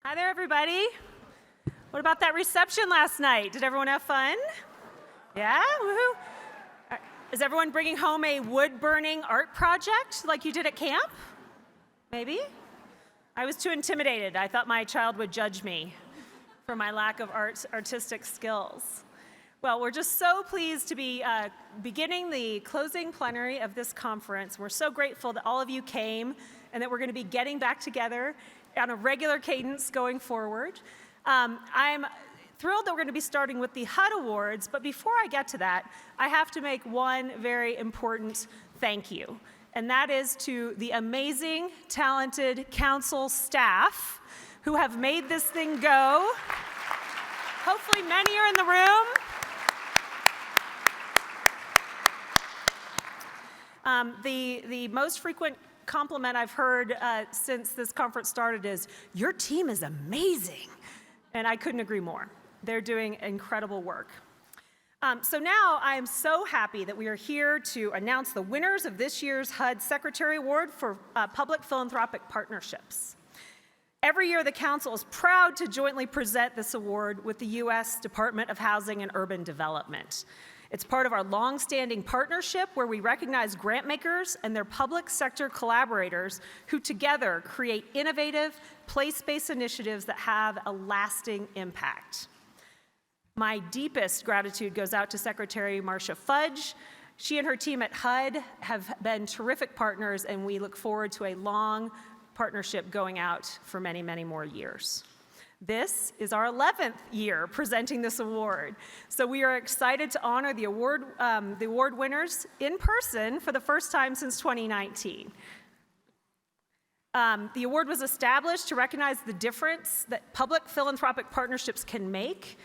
Hi there, everybody. What about that reception last night? Did everyone have fun? Yeah? Woohoo! Is everyone bringing home a wood-burning art project like you did at camp? Maybe? I was too intimidated. I thought my child would judge me for my lack of artistic skills. Well, we're just so pleased to be beginning the closing plenary of this conference. We're so grateful that all of you came and that we're going to be getting back together on a regular cadence going forward. I'm thrilled that we're going to be starting with the HUD Awards, but before I get to that, I have to make one very important thank you, and that is to the amazing, talented council staff who have made this thing go. Hopefully many are in the room. The most frequent compliment I've heard since this conference started is, "Your team is amazing." And I couldn't agree more. They're doing incredible work. So now I am so happy that we are here to announce the winners of this year's HUD Secretary Award for Public Philanthropic Partnerships. Every year, the Council is proud to jointly present this award with the U.S. Department of Housing and Urban Development. It's part of our long-standing partnership where we recognize grant makers and their public sector collaborators who together create innovative, place-based initiatives that have a lasting impact. My deepest gratitude goes out to Secretary Marcia Fudge. She and her team at HUD have been terrific partners, and we look forward to a long partnership going out for many, many more years. This is our 11th year presenting this award, so we are excited to honor the award winners in person for the first time since 2019. The award was established to recognize the difference that public philanthropic partnerships can make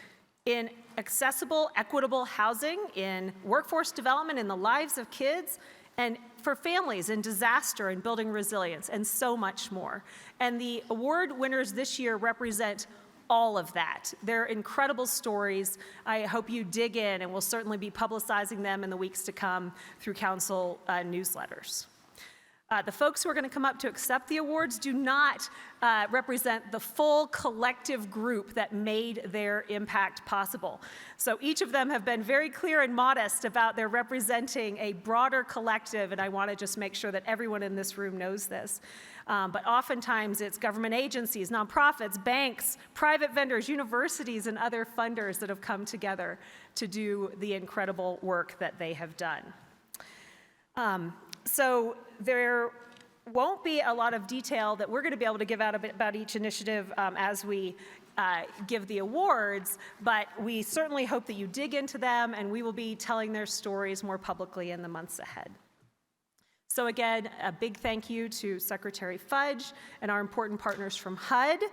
in accessible, equitable housing, in workforce development, in the lives of kids, and for families in disaster and building resilience, and so much more. And the award winners this year represent all of that. They're incredible stories. I hope you dig in, and we'll certainly be publicizing them in the weeks to come through council newsletters. The folks who are going to come up to accept the awards do not represent the full collective group that made their impact possible. So each of them have been very clear and modest about their representing a broader collective, and I want to just make sure that everyone in this room knows this. But oftentimes it's government agencies, nonprofits, banks, private vendors, universities, and other funders that have come together to do the incredible work that they have done. So there won't be a lot of detail that we're going to be able to give out about each initiative as we give the awards, but we certainly hope that you dig into them, and we will be telling their stories more publicly in the months ahead. So again, a big thank you to Secretary Fudge and our important partners from HUD.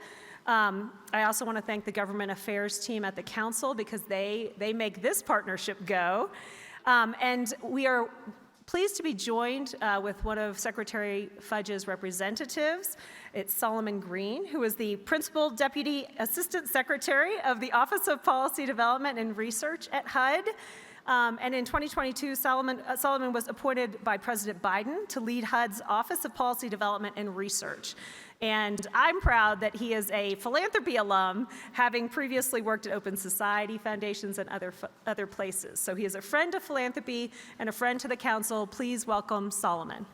I also want to thank the government affairs team at the council because they make this partnership go. And we are pleased to be joined with one of Secretary Fudge's representatives. It's Solomon Green, who is the Principal Deputy Assistant Secretary of the Office of Policy Development and Research at HUD. And in 2022, Solomon was appointed by President Biden to lead HUD's Office of Policy Development and Research. And I'm proud that he is a philanthropy alum, having previously worked at Open Society Foundations and other places. So he is a friend of philanthropy and a friend to the council. Please welcome Solomon.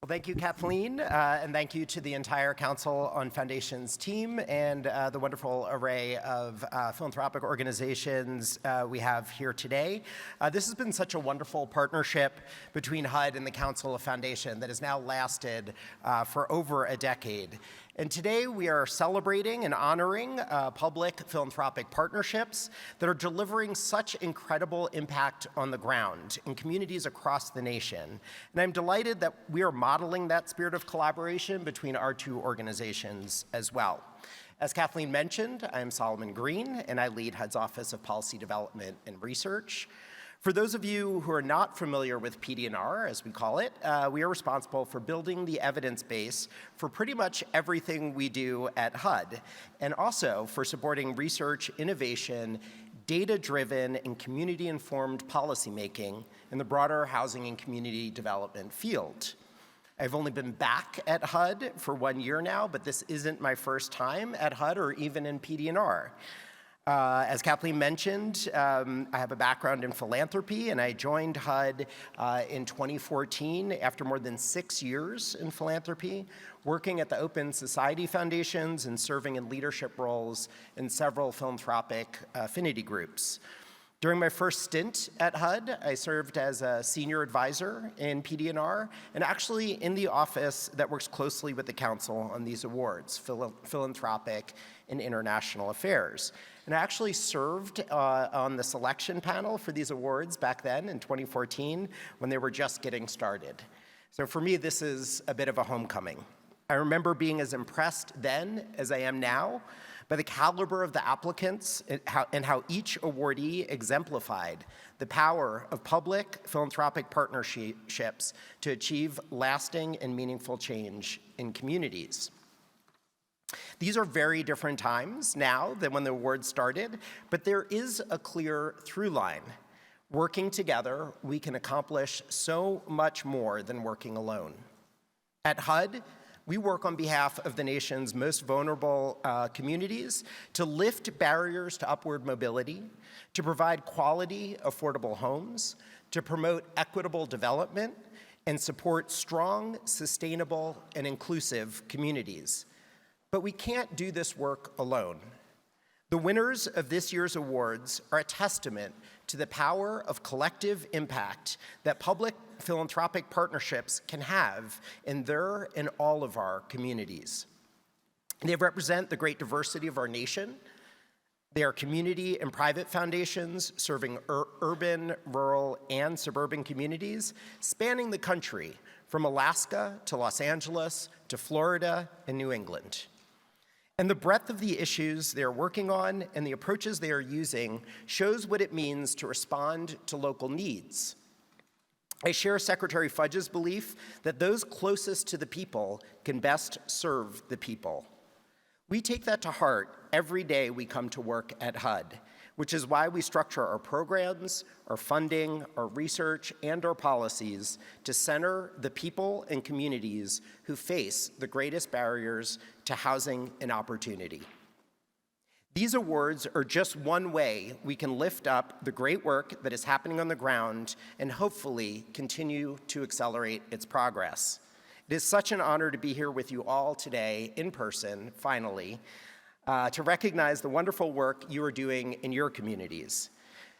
Well, thank you, Kathleen, and thank you to the entire Council on Foundations team and the wonderful array of philanthropic organizations we have here today. This has been such a wonderful partnership between HUD and the Council of Foundation that has now lasted for over a decade. And today we are celebrating and honoring public philanthropic partnerships that are delivering such incredible impact on the ground in communities across the nation. And I'm delighted that we are modeling that spirit of collaboration between our two organizations as well. As Kathleen mentioned, I'm Solomon Green, and I lead HUD's Office of Policy Development and Research. For those of you who are not familiar with PD&R, as we call it, we are responsible for building the evidence base for pretty much everything we do at HUD, and also for supporting research, innovation, data-driven and community-informed policymaking in the broader housing and community development field. I've only been back at HUD for 1 year now, but this isn't my first time at HUD or even in PD&R. As Kathleen mentioned, I have a background in philanthropy, and I joined HUD in 2014 after more than 6 years in philanthropy, working at the Open Society Foundations and serving in leadership roles in several philanthropic affinity groups. During my first stint at HUD, I served as a senior advisor in PD&R and actually in the office that works closely with the council on these awards, philanthropic and international affairs. And I actually served on the selection panel for these awards back then in 2014 when they were just getting started. So for me, this is a bit of a homecoming. I remember being as impressed then as I am now by the caliber of the applicants and how each awardee exemplified the power of public philanthropic partnerships to achieve lasting and meaningful change in communities. These are very different times now than when the awards started, but there is a clear through line. Working together, we can accomplish so much more than working alone. At HUD, we work on behalf of the nation's most vulnerable communities to lift barriers to upward mobility, to provide quality, affordable homes, to promote equitable development, and support strong, sustainable, and inclusive communities. But we can't do this work alone. The winners of this year's awards are a testament to the power of collective impact that public philanthropic partnerships can have in their and all of our communities. They represent the great diversity of our nation. They are community and private foundations serving urban, rural, and suburban communities spanning the country from Alaska to Los Angeles to Florida and New England. And the breadth of the issues they are working on and the approaches they are using shows what it means to respond to local needs. I share Secretary Fudge's belief that those closest to the people can best serve the people. We take that to heart every day we come to work at HUD, which is why we structure our programs, our funding, our research, and our policies to center the people and communities who face the greatest barriers to housing and opportunity. These awards are just one way we can lift up the great work that is happening on the ground and hopefully continue to accelerate its progress. It is such an honor to be here with you all today in person, finally, to recognize the wonderful work you are doing in your communities.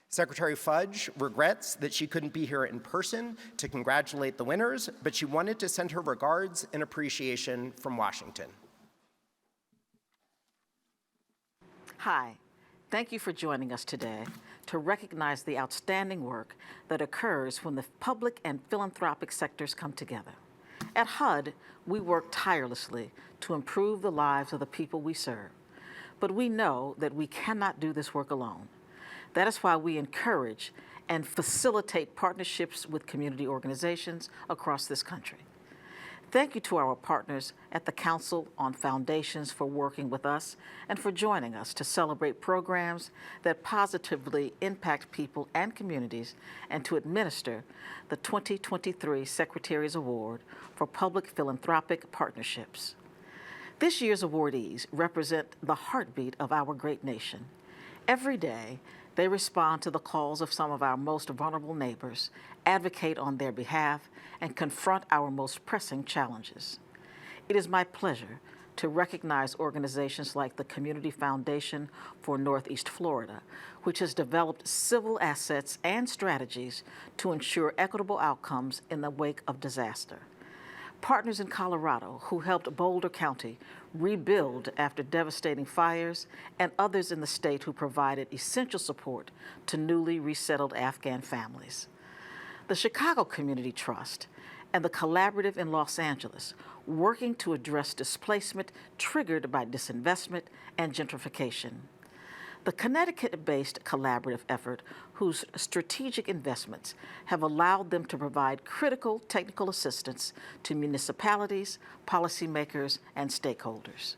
Secretary Fudge regrets that she couldn't be here in person to congratulate the winners, but she wanted to send her regards and appreciation from Washington. Hi, thank you for joining us today to recognize the outstanding work that occurs when the public and philanthropic sectors come together. At HUD, we work tirelessly to improve the lives of the people we serve, but we know that we cannot do this work alone. That is why we encourage and facilitate partnerships with community organizations across this country. Thank you to our partners at the Council on Foundations for working with us and for joining us to celebrate programs that positively impact people and communities and to administer the 2023 Secretary's Award for Public Philanthropic Partnerships. This year's awardees represent the heartbeat of our great nation. Every day, they respond to the calls of some of our most vulnerable neighbors, advocate on their behalf, and confront our most pressing challenges. It is my pleasure to recognize organizations like the Community Foundation for Northeast Florida, which has developed civil assets and strategies to ensure equitable outcomes in the wake of disaster. Partners in Colorado who helped Boulder County rebuild after devastating fires, and others in the state who provided essential support to newly resettled Afghan families. The Chicago Community Trust and the Collaborative in Los Angeles, working to address displacement triggered by disinvestment and gentrification. The Connecticut-based collaborative effort, whose strategic investments have allowed them to provide critical technical assistance to municipalities, policymakers, and stakeholders.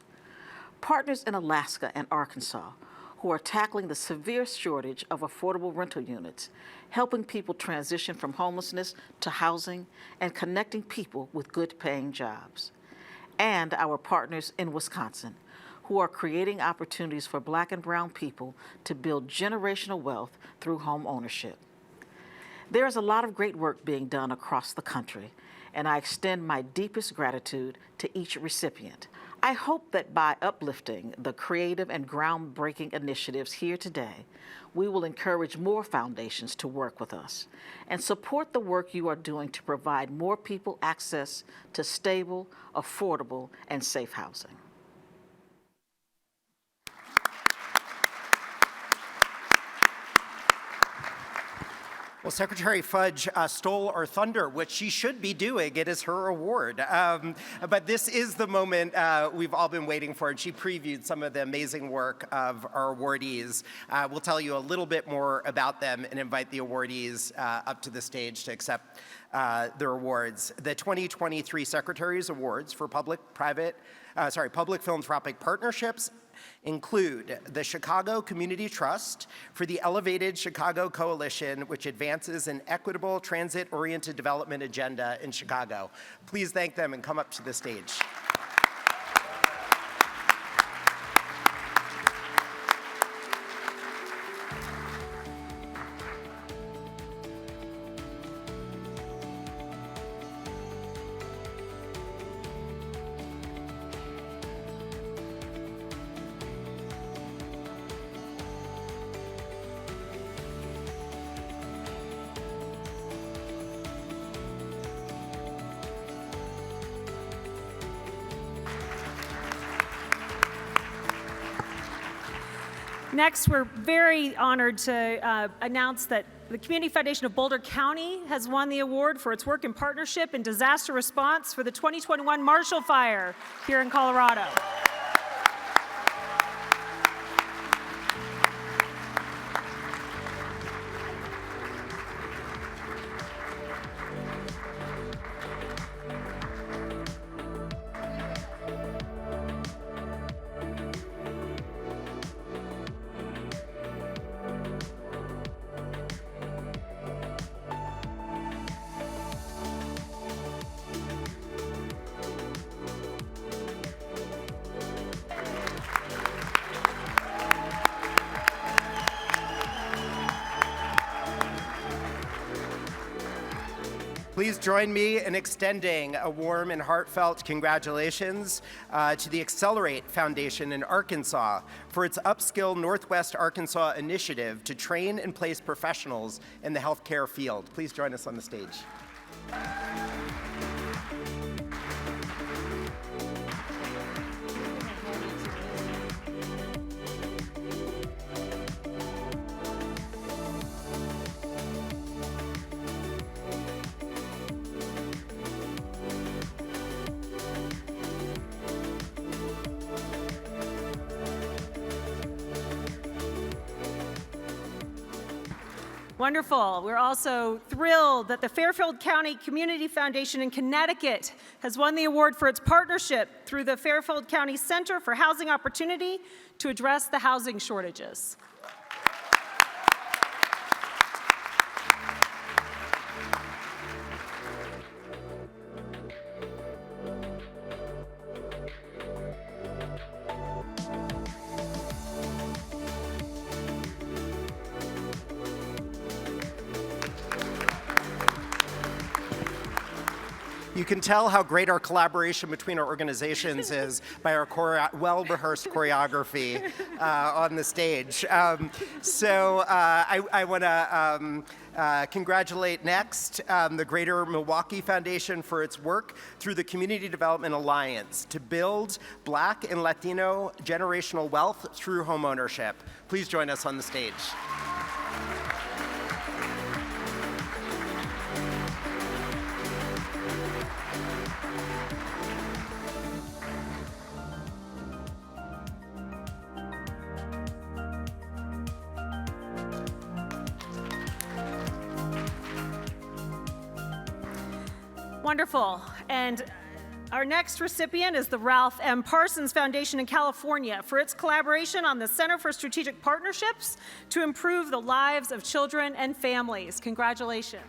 Partners in Alaska and Arkansas, who are tackling the severe shortage of affordable rental units, helping people transition from homelessness to housing, and connecting people with good-paying jobs. And our partners in Wisconsin, who are creating opportunities for Black and brown people to build generational wealth through home ownership. There is a lot of great work being done across the country, and I extend my deepest gratitude to each recipient. I hope that by uplifting the creative and groundbreaking initiatives here today, we will encourage more foundations to work with us and support the work you are doing to provide more people access to stable, affordable, and safe housing. Well, Secretary Fudge stole our thunder, which she should be doing. It is her award. But this is the moment we've all been waiting for, and she previewed some of the amazing work of our awardees. We'll tell you a little bit more about them and invite the awardees up to the stage to accept their awards. The 2023 Secretary's Awards for public philanthropic partnerships include the Chicago Community Trust for the Elevated Chicago Coalition, which advances an equitable transit-oriented development agenda in Chicago. Please thank them and come up to the stage. Next, we're very honored to announce that the Community Foundation of Boulder County has won the award for its work in partnership in disaster response for the 2021 Marshall Fire here in Colorado. Please join me in extending a warm and heartfelt congratulations to the Accelerate Foundation in Arkansas for its Upskill Northwest Arkansas initiative to train and place professionals in the healthcare field. Please join us on the stage. Wonderful. We're also thrilled that the Fairfield County Community Foundation in Connecticut has won the award for its partnership through the Fairfield County Center for Housing Opportunity to address the housing shortages. You can tell how great our collaboration between our organizations is by our well-rehearsed choreography on the stage. I want to congratulate next the Greater Milwaukee Foundation for its work through the Community Development Alliance to build Black and Latino generational wealth through homeownership. Please join us on the stage. Wonderful. And Our next recipient is the Ralph M. Parsons Foundation in California for its collaboration on the Center for Strategic Partnerships to improve the lives of children and families. Congratulations.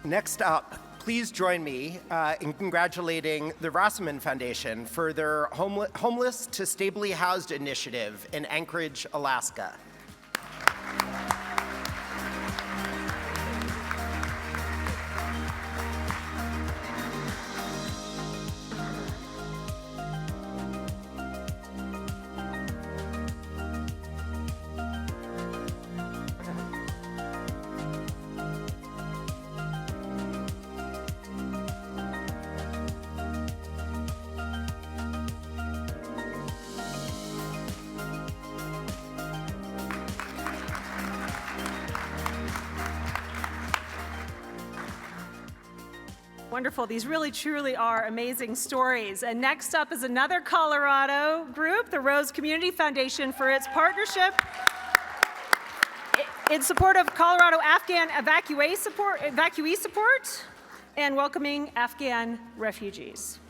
Next up, please join me in congratulating the Rossman Foundation for their Homeless to Stably Housed initiative in Anchorage, Alaska. Wonderful. These really, truly are amazing stories. And next up is another Colorado group, the Rose Community Foundation, for its partnership in support of Colorado Afghan evacuee support and welcoming Afghan refugees.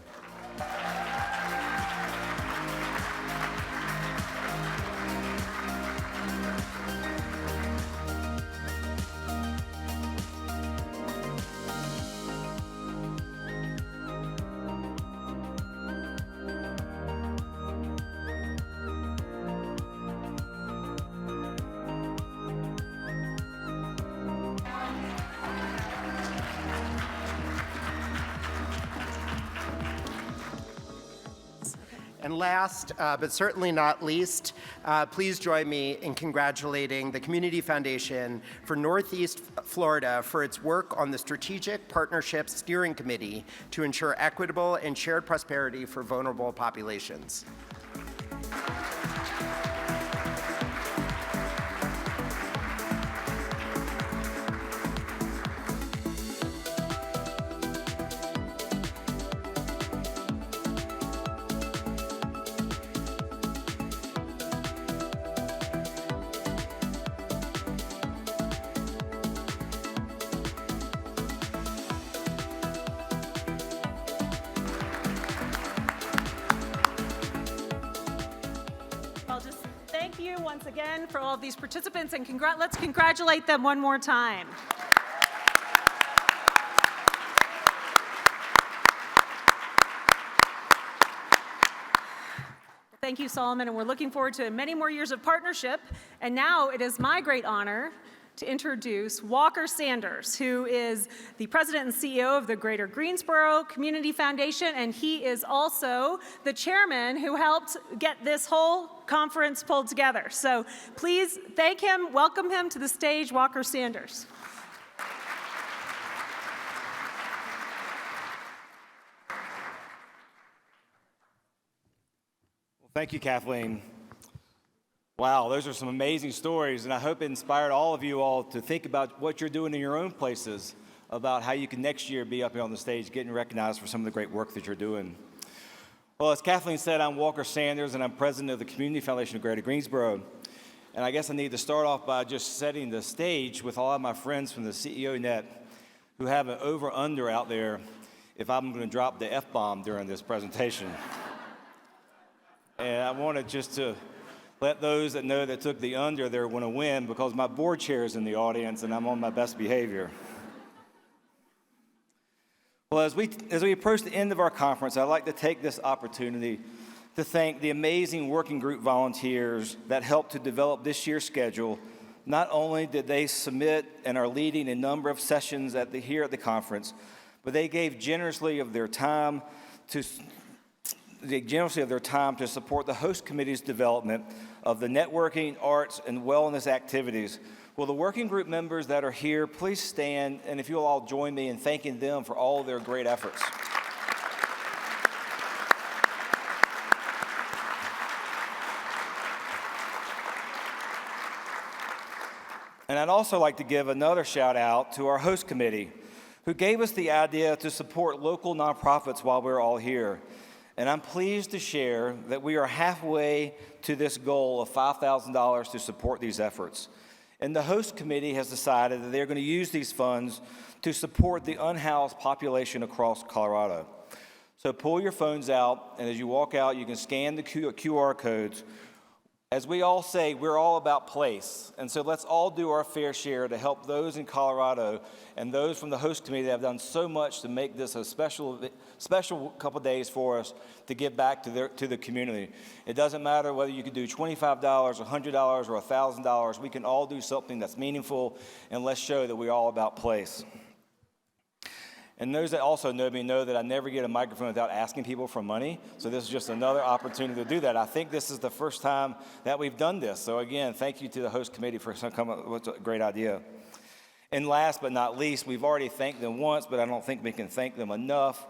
And last, but certainly not least, please join me in congratulating the Community Foundation for Northeast Florida for its work on the Strategic Partnerships Steering Committee to ensure equitable and shared prosperity for vulnerable populations. Thank you once again for all of these participants, and let's congratulate them one more time. Thank you, Solomon, and we're looking forward to many more years of partnership. And now it is my great honor to introduce Walker Sanders, who is the president and CEO of the Greater Greensboro Community Foundation, and he is also the chairman who helped get this whole conference pulled together. So please thank him, welcome him to the stage, Walker Sanders. Well, thank you, Kathleen. Wow, those are some amazing stories, and I hope it inspired all of you all to think about what you're doing in your own places, about how you can next year be up here on the stage getting recognized for some of the great work that you're doing. Well, as Kathleen said, I'm Walker Sanders, and I'm president of the Community Foundation of Greater Greensboro. And I guess I need to start off by just setting the stage with all of my friends from the CEO Net who have an over-under out there if I'm going to drop the F-bomb during this presentation. And I wanted just to let those that know that took the under there want to win, because my board chair is in the audience and I'm on my best behavior. Well, as we approach the end of our conference, I'd like to take this opportunity to thank the amazing working group volunteers that helped to develop this year's schedule. Not only did they submit and are leading a number of sessions here at the conference, but they gave generously of their time generously of their time to support the host committee's development of the networking, arts, and wellness activities. Will the working group members that are here please stand, and if you'll all join me in thanking them for all their great efforts. And I'd also like to give another shout out to our host committee, who gave us the idea to support local nonprofits while we're all here. And I'm pleased to share that we are halfway to this goal of $5,000 to support these efforts. And the host committee has decided that they're going to use these funds to support the unhoused population across Colorado. So pull your phones out, and as you walk out, you can scan the QR codes. As we all say, we're all about place, and so let's all do our fair share to help those in Colorado and those from the host committee that have done so much to make this a special couple days for us to give back to the community. It doesn't matter whether you can do $25, $100, or $1,000. We can all do something that's meaningful, and let's show that we're all about place. And those that also know me know that I never get a microphone without asking people for money. So this is just another opportunity to do that. I think this is the first time that we've done this. So again, thank you to the host committee for coming up with a great idea. And last but not least, we've already thanked them once, but I don't think we can thank them enough,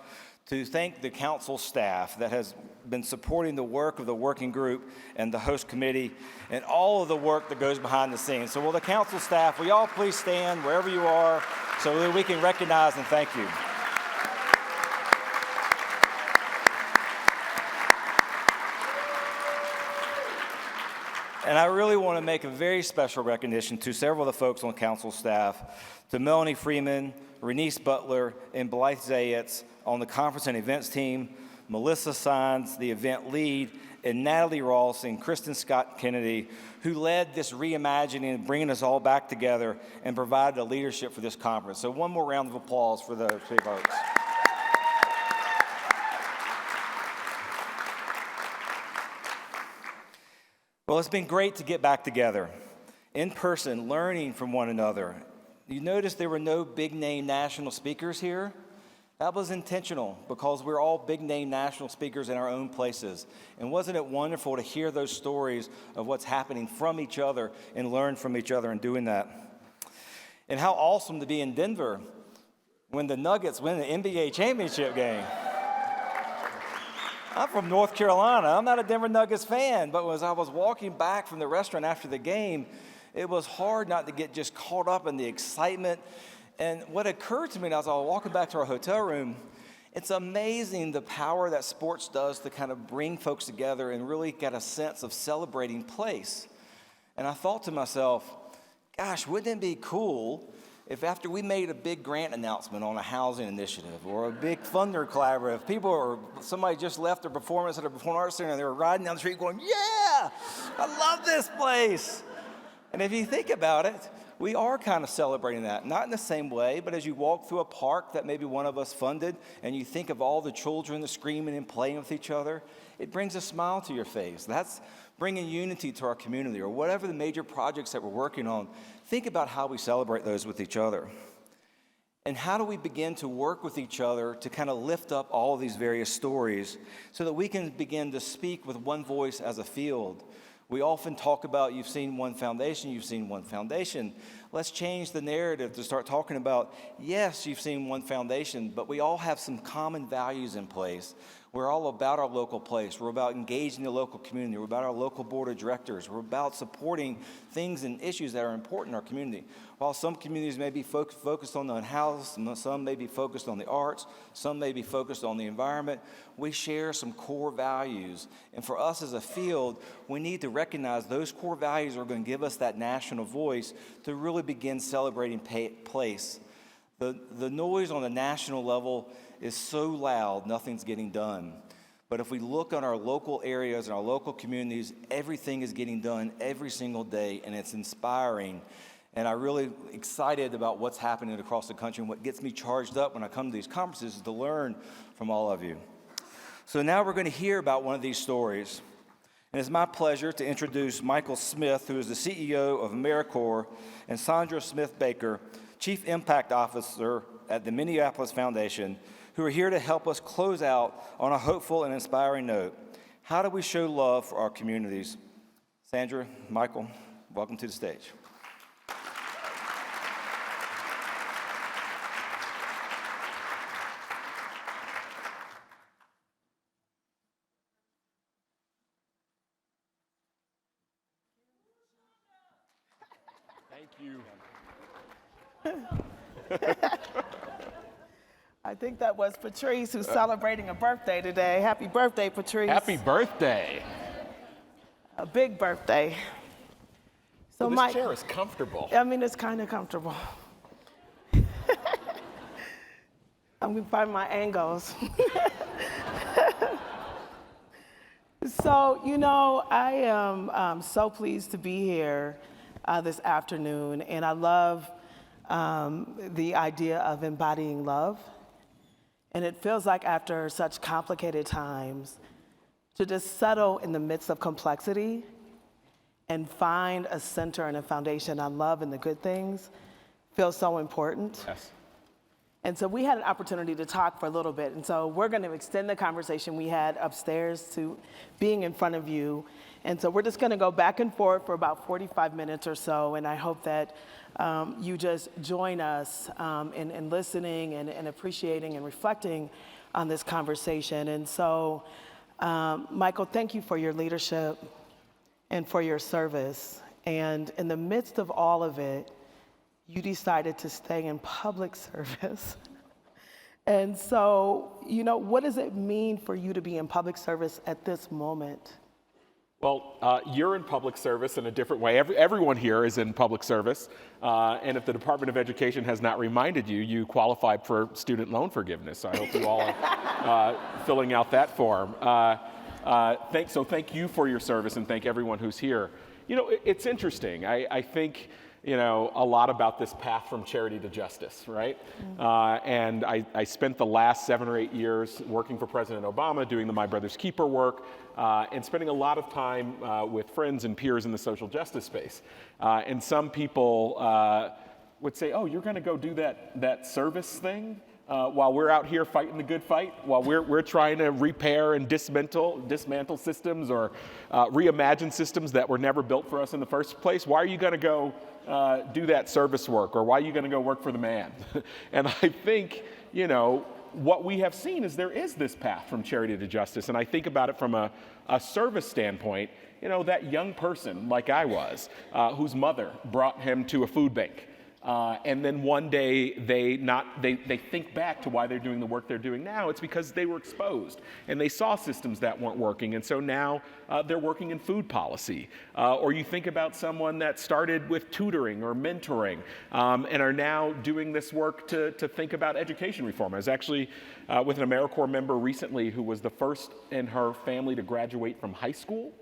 to thank the council staff that has been supporting the work of the working group and the host committee and all of the work that goes behind the scenes. So will the council staff, will you all please stand wherever you are so that we can recognize and thank you. And I really want to make a very special recognition to several of the folks on council staff, to Melanie Freeman, Renice Butler, and Blythe Zayetz on the conference and events team, Melissa Sines, the event lead, and Natalie Ross and Kristen Scott Kennedy, who led this reimagining and bringing us all back together and provided the leadership for this conference. So one more round of applause for those three folks. Well, it's been great to get back together in person, learning from one another. You notice there were no big-name national speakers here? That was intentional because we're all big-name national speakers in our own places. And wasn't it wonderful to hear those stories of what's happening from each other and learn from each other in doing that? And how awesome to be in Denver when the Nuggets win the NBA championship game. I'm from North Carolina. I'm not a Denver Nuggets fan, but as I was walking back from the restaurant after the game, it was hard not to get just caught up in the excitement. And what occurred to me as I was walking back to our hotel room, it's amazing the power that sports does to kind of bring folks together and really get a sense of celebrating place. And I thought to myself, gosh, wouldn't it be cool if after we made a big grant announcement on a housing initiative or a big funder collaborative, people or somebody just left their performance at a performing arts center and they were riding down the street going, yeah, I love this place. And if you think about it, we are kind of celebrating that, not in the same way, but as you walk through a park that maybe one of us funded and you think of all the children screaming and playing with each other, it brings a smile to your face. That's bringing unity to our community, or whatever the major projects that we're working on. Think about how we celebrate those with each other. And how do we begin to work with each other to kind of lift up all of these various stories so that we can begin to speak with one voice as a field? We often talk about, you've seen one foundation, you've seen one foundation. Let's change the narrative to start talking about, yes, you've seen one foundation, but we all have some common values in place. We're all about our local place. We're about engaging the local community. We're about our local board of directors. We're about supporting things and issues that are important in our community. While some communities may be focused on the unhoused, some may be focused on the arts, some may be focused on the environment, we share some core values. And for us as a field, we need to recognize those core values are going to give us that national voice to really begin celebrating place. The noise on the national level is so loud, nothing's getting done. But if we look on our local areas and our local communities, everything is getting done every single day, and it's inspiring. And I'm really excited about what's happening across the country, and what gets me charged up when I come to these conferences is to learn from all of you. So now we're going to hear about one of these stories. And it's my pleasure to introduce Michael Smith, who is the CEO of AmeriCorps, and Sandra Smith Baker, Chief Impact Officer at the Minneapolis Foundation, who are here to help us close out on a hopeful and inspiring note. How do we show love for our communities? Sandra, Michael, welcome to the stage. Thank you. I think that was Patrice who's celebrating a birthday today. Happy birthday, Patrice. Happy birthday. A big birthday. So This Mike, chair is comfortable. I mean, it's kind of comfortable. I'm gonna find my angles. So, you know, I am so pleased to be here this afternoon, and I love the idea of embodying love. And it feels like after such complicated times, to just settle in the midst of complexity and find a center and a foundation on love and the good things feels so important. Yes. And so we had an opportunity to talk for a little bit. And so we're going to extend the conversation we had upstairs to being in front of you. And so we're just going to go back and forth for about 45 minutes or so. And I hope that you just join us in listening and appreciating and reflecting on this conversation. And so, Michael, thank you for your leadership and for your service. And in the midst of all of it, you decided to stay in public service. And so, you know, what does it mean for you to be in public service at this moment? Well, you're in public service in a different way. Everyone here is in public service. And if the Department of Education has not reminded you, you qualify for student loan forgiveness. So I hope you all are filling out that form. So thank you for your service, and thank everyone who's here. You know, it's interesting. I think, you know, a lot about this path from charity to justice, right? And I spent the last 7 or 8 years working for President Obama, doing the My Brother's Keeper work, and spending a lot of time with friends and peers in the social justice space. And some people would say, oh, you're gonna go do that service thing while we're out here fighting the good fight, while we're trying to repair and dismantle systems or reimagine systems that were never built for us in the first place. Why are you gonna go do that service work, or why are you going to go work for the man? And I think, you know, what we have seen is there is this path from charity to justice. And I think about it from a service standpoint, you know, that young person like I was, whose mother brought him to a food bank. And then one day they think back to why they're doing the work they're doing now. It's because they were exposed and they saw systems that weren't working. And so now they're working in food policy. Or you think about someone that started with tutoring or mentoring and are now doing this work to think about education reform. I was actually with an AmeriCorps member recently who was the first in her family to graduate from high school.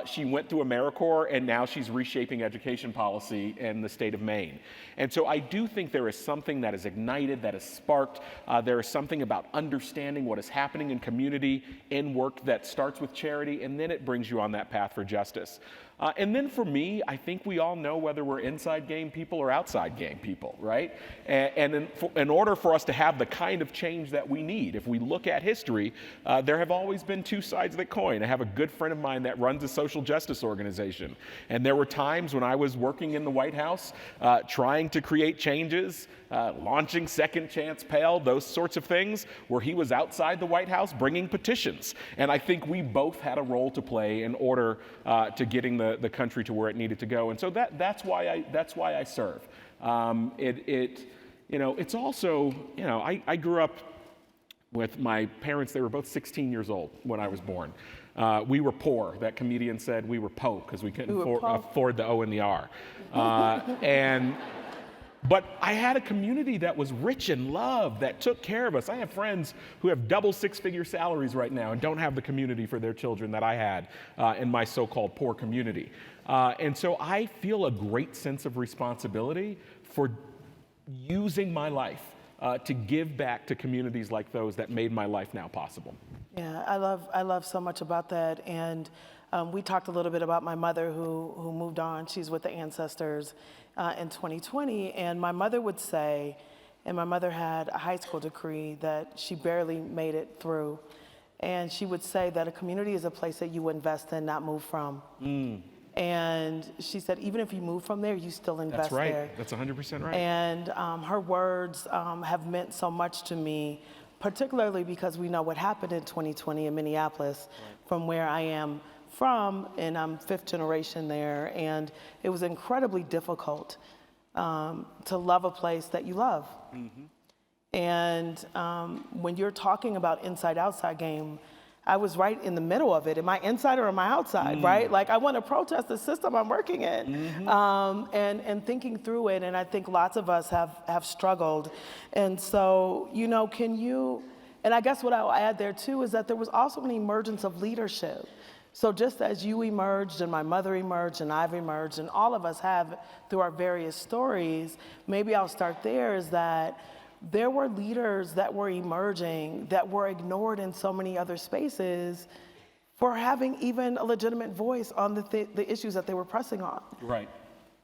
She went through AmeriCorps, and now she's reshaping education policy in the state of Maine. And so I do think there is something that is ignited, that is sparked. There is something about understanding what is happening in community, in work that starts with charity, and then it brings you on that path for justice. And then for me, I think we all know whether we're inside game people or outside game people, right? And in order for us to have the kind of change that we need, if we look at history, there have always been two sides of the coin. I have a good friend of mine that runs a social justice organization. And there were times when I was working in the White House, trying to create changes, launching Second Chance Pell, those sorts of things, where he was outside the White House bringing petitions. And I think we both had a role to play in order to getting the country to where it needed to go. And so that's why I serve. You know, it's also, you know, I grew up with my parents. They were both 16 years old when I was born. We were poor. That comedian said we were po because we couldn't afford the O and the R. But I had a community that was rich in love, that took care of us. I have friends who have double six-figure salaries right now and don't have the community for their children that I had in my so-called poor community. And so I feel a great sense of responsibility for using my life to give back to communities like those that made my life now possible. Yeah, I love so much about that. And we talked a little bit about my mother who moved on. She's with the ancestors in 2020. And my mother would say, and my mother had a high school degree that she barely made it through. And she would say that a community is a place that you invest in, not move from. And she said, even if you move from there, you still invest there. That's 100% right. And her words have meant so much to me, particularly because we know what happened in 2020 in Minneapolis, from where I am from, and I'm fifth generation there. And it was incredibly difficult to love a place that you love. And when you're talking about inside-outside game, I was right in the middle of it. Am I inside or am I outside, right? Like, I want to protest the system I'm working in, and thinking through it. And I think lots of us have struggled. And so, you know, and I guess what I'll add there too is that there was also an emergence of leadership. So just as you emerged and my mother emerged and I've emerged and all of us have through our various stories, maybe I'll start there, is that there were leaders that were emerging that were ignored in so many other spaces for having even a legitimate voice on the issues that they were pressing on. Right.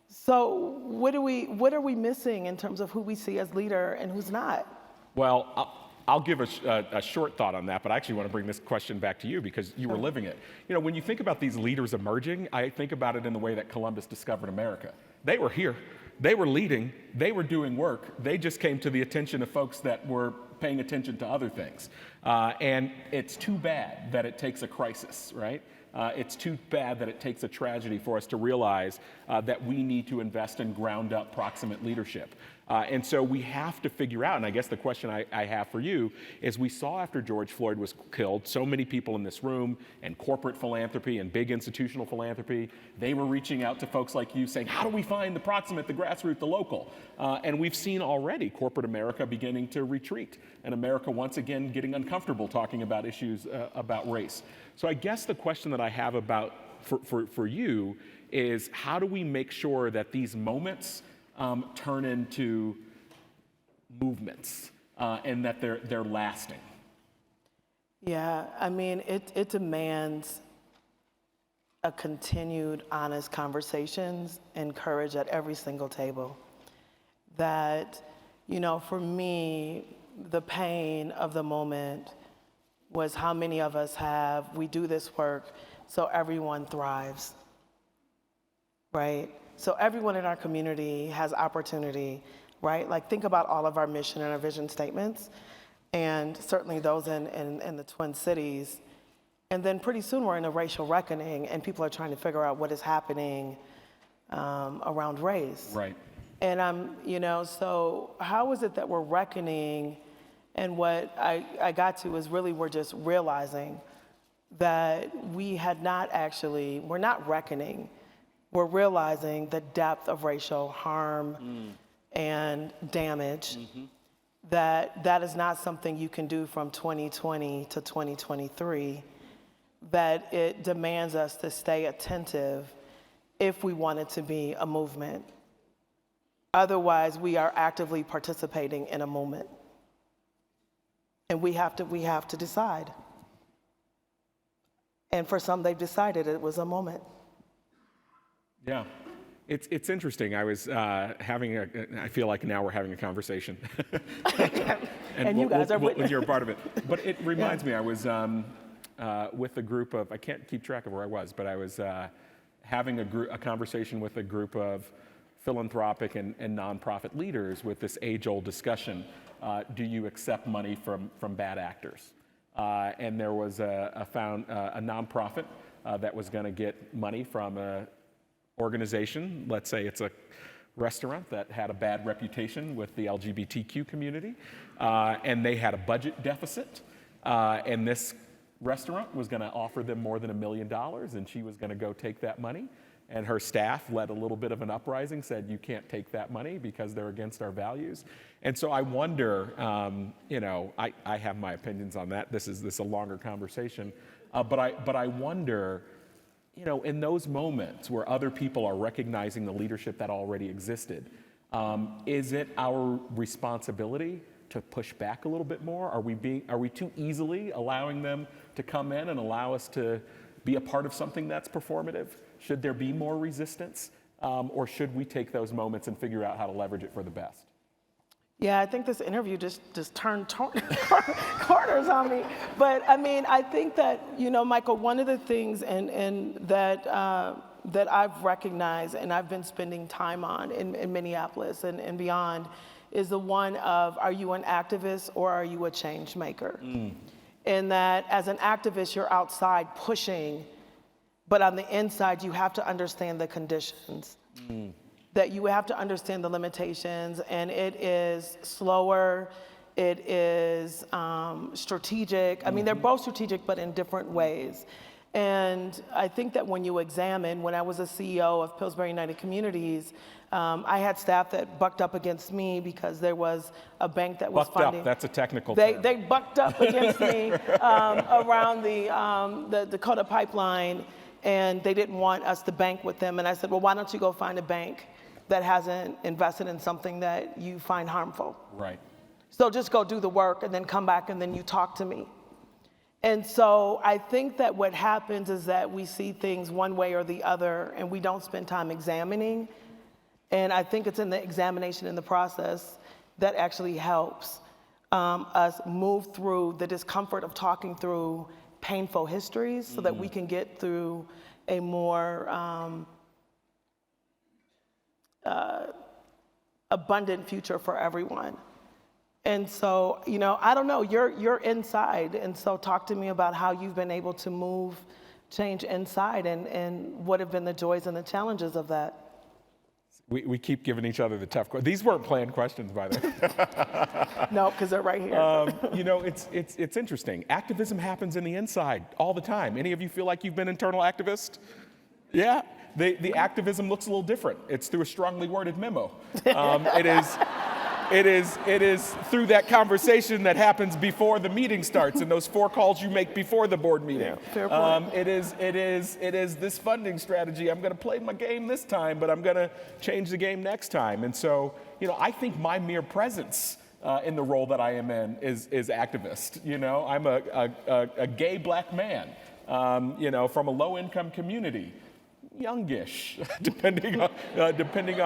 So what are we missing in terms of who we see as leader and who's not? Well, I'll give a short thought on that, but I actually want to bring this question back to you because you were living it. You know, when you think about these leaders emerging, I think about it in the way that Columbus discovered America. They were here. They were leading, they were doing work, they just came to the attention of folks that were paying attention to other things. And it's too bad that it takes a crisis, right? It's too bad that it takes a tragedy for us to realize that we need to invest in ground-up proximate leadership. And so we have to figure out, and I guess the question I have for you is, we saw after George Floyd was killed, so many people in this room and corporate philanthropy and big institutional philanthropy, they were reaching out to folks like you saying, how do we find the proximate, the grassroots, the local? And we've seen already corporate America beginning to retreat, and America once again getting uncomfortable talking about issues about race. So I guess the question that I have for you is, how do we make sure that these moments turn into movements and that they're lasting? Yeah, I mean, it demands a continued honest conversations and courage at every single table. That, you know, for me, the pain of the moment was how many of us we do this work so everyone thrives, right? So everyone in our community has opportunity, right? Like, think about all of our mission and our vision statements, and certainly those in the Twin Cities. And then pretty soon we're in a racial reckoning, and people are trying to figure out what is happening around race. Right. And you know, so how is it that we're reckoning? And what I got to is really we're just realizing that we're not reckoning. We're realizing the depth of racial harm and damage, that is not something you can do from 2020 to 2023, that it demands us to stay attentive if we want it to be a movement. Otherwise, we are actively participating in a moment. And we have to decide. And for some, they've decided it was a moment. Yeah, it's interesting. I was I feel like now we're having a conversation. and you guys are witness. You're a part of it. But it reminds me, I was with a group of, I can't keep track of where I was, but I was having a conversation with a group of philanthropic and nonprofit leaders with this age-old discussion. Do you accept money from bad actors? And there was a nonprofit that was going to get money from a organization, let's say it's a restaurant that had a bad reputation with the LGBTQ community, and they had a budget deficit, and this restaurant was going to offer them more than $1 million, and she was going to go take that money. And her staff led a little bit of an uprising, said, you can't take that money because they're against our values. And so I wonder, you know, I have my opinions on that. This is a longer conversation. But I wonder, you know, in those moments where other people are recognizing the leadership that already existed, is it our responsibility to push back a little bit more? Are we too easily allowing them to come in and allow us to be a part of something that's performative? Should there be more resistance? Or should we take those moments and figure out how to leverage it for the best? Yeah, I think this interview just turned corners on me. But I mean, I think that, Michael, one of the things and that I've recognized and I've been spending time on in Minneapolis and beyond is the one of, are you an activist or are you a change maker? And that as an activist, you're outside pushing, but on the inside, you have to understand the conditions. That you have to understand the limitations, and it is slower, it is strategic. I mean, they're both strategic, but in different ways. And I think that when you examine, when I was a CEO of Pillsbury United Communities, I had staff that bucked up against me because there was a bank that was funding. Bucked up, that's a technical term. They bucked up against me around the Dakota pipeline, and they didn't want us to bank with them. And I said, well, why don't you go find a bank that hasn't invested in something that you find harmful? Right. So just go do the work and then come back and then you talk to me. And so I think that what happens is that we see things one way or the other and we don't spend time examining. And I think it's in the examination in the process that actually helps us move through the discomfort of talking through painful histories so that we can get through a more abundant future for everyone. And so, I don't know, you're inside, and so talk to me about how you've been able to move change inside and what have been the joys and the challenges of that. We keep giving each other the tough questions. These weren't planned questions, by the way. No, because they're right here. It's interesting. Activism happens in the inside all the time. Any of you feel like you've been internal activist? Yeah. The activism looks a little different. It's through a strongly worded memo. It is through that conversation that happens before the meeting starts and those 4 calls you make before the board meeting. Yeah, fair point. It is this funding strategy. I'm going to play my game this time, but I'm going to change the game next time. And so, I think my mere presence in the role that I am in is activist. I'm a gay black man, from a low-income community. Youngish, depending on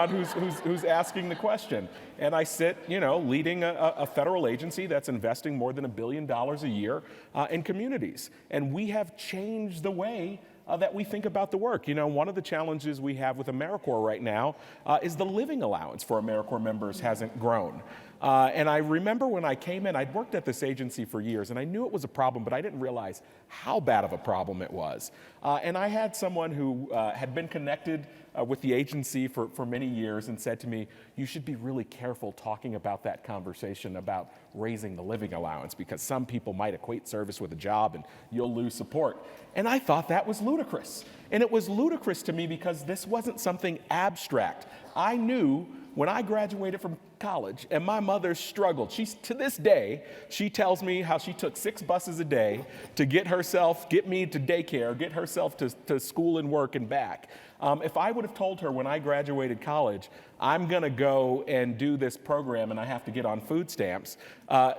who's asking the question. And I sit, leading a federal agency that's investing more than $1 billion a year in communities. And we have changed the way that we think about the work. One of the challenges we have with AmeriCorps right now is the living allowance for AmeriCorps members hasn't grown. And I remember when I came in, I'd worked at this agency for years, and I knew it was a problem, but I didn't realize how bad of a problem it was. And I had someone who had been connected with the agency for many years and said to me, you should be really careful talking about that conversation about raising the living allowance because some people might equate service with a job and you'll lose support. And I thought that was ludicrous. And it was ludicrous to me because this wasn't something abstract. I knew when I graduated from college and my mother struggled. To this day, she tells me how she took 6 buses a day to get me to daycare, get herself to school and work and back. If I would have told her when I graduated college, I'm going to go and do this program and I have to get on food stamps,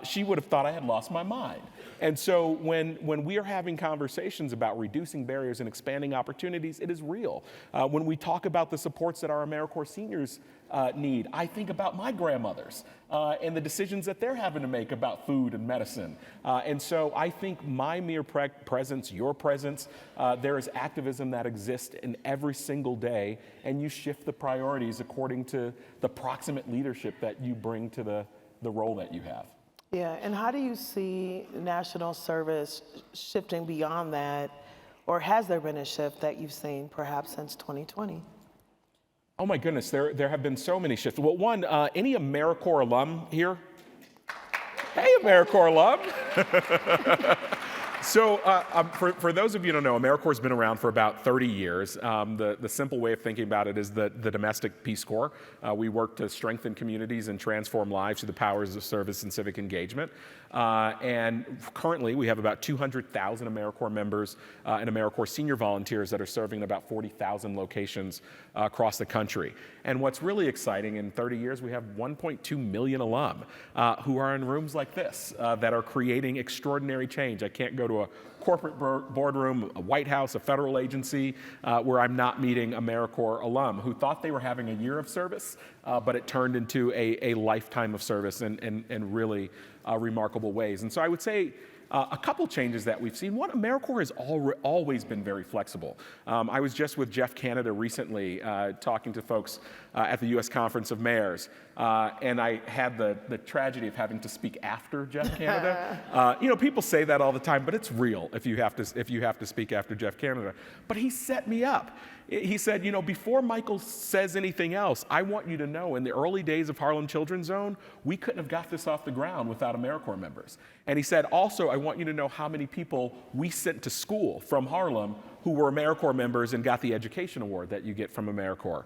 she would have thought I had lost my mind. And so when we are having conversations about reducing barriers and expanding opportunities, it is real. When we talk about the supports that our AmeriCorps seniors need, I think about my grandmothers and the decisions that they're having to make about food and medicine. And so I think my mere presence, your presence, there is activism that exists in every single day, and you shift the priorities according to the proximate leadership that you bring to the role that you have. Yeah, and how do you see national service shifting beyond that, or has there been a shift that you've seen perhaps since 2020? Oh my goodness, there have been so many shifts. Well, one, any AmeriCorps alum here? Hey, AmeriCorps alum. So for those of you who don't know, AmeriCorps has been around for about 30 years. The simple way of thinking about it is the domestic Peace Corps. We work to strengthen communities and transform lives through the powers of service and civic engagement. And currently, we have about 200,000 AmeriCorps members and AmeriCorps senior volunteers that are serving in about 40,000 locations across the country. And what's really exciting, in 30 years, we have 1.2 million alum who are in rooms like this that are creating extraordinary change. I can't go to into a corporate boardroom, a White House, a federal agency, where I'm not meeting AmeriCorps alum who thought they were having a year of service, but it turned into a lifetime of service in really remarkable ways. And so I would say a couple changes that we've seen. One, AmeriCorps has always been very flexible. I was just with Jeff Canada recently talking to folks at the U.S. Conference of Mayors, and I had the tragedy of having to speak after Jeff Canada. People say that all the time, but it's real if you have to speak after Jeff Canada. But he set me up. He said, before Michael says anything else, I want you to know in the early days of Harlem Children's Zone, we couldn't have got this off the ground without AmeriCorps members. And he said, also, I want you to know how many people we sent to school from Harlem who were AmeriCorps members and got the education award that you get from AmeriCorps.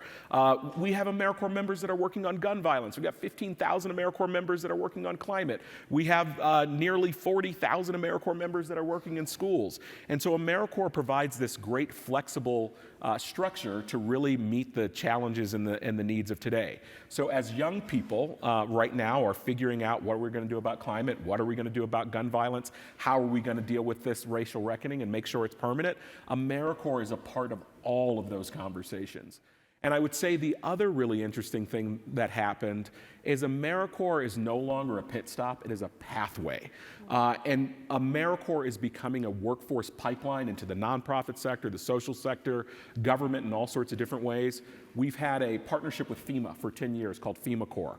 We have AmeriCorps members that are working on gun violence. We've got 15,000 AmeriCorps members that are working on climate. We have nearly 40,000 AmeriCorps members that are working in schools. And so AmeriCorps provides this great flexible structure to really meet the challenges and the needs of today. So as young people right now are figuring out what we're going to do about climate, what are we going to do about gun violence, how are we going to deal with this racial reckoning and make sure it's permanent, AmeriCorps is a part of all of those conversations. And I would say the other really interesting thing that happened is AmeriCorps is no longer a pit stop, it is a pathway. And AmeriCorps is becoming a workforce pipeline into the nonprofit sector, the social sector, government in all sorts of different ways. We've had a partnership with FEMA for 10 years called FEMA Corps,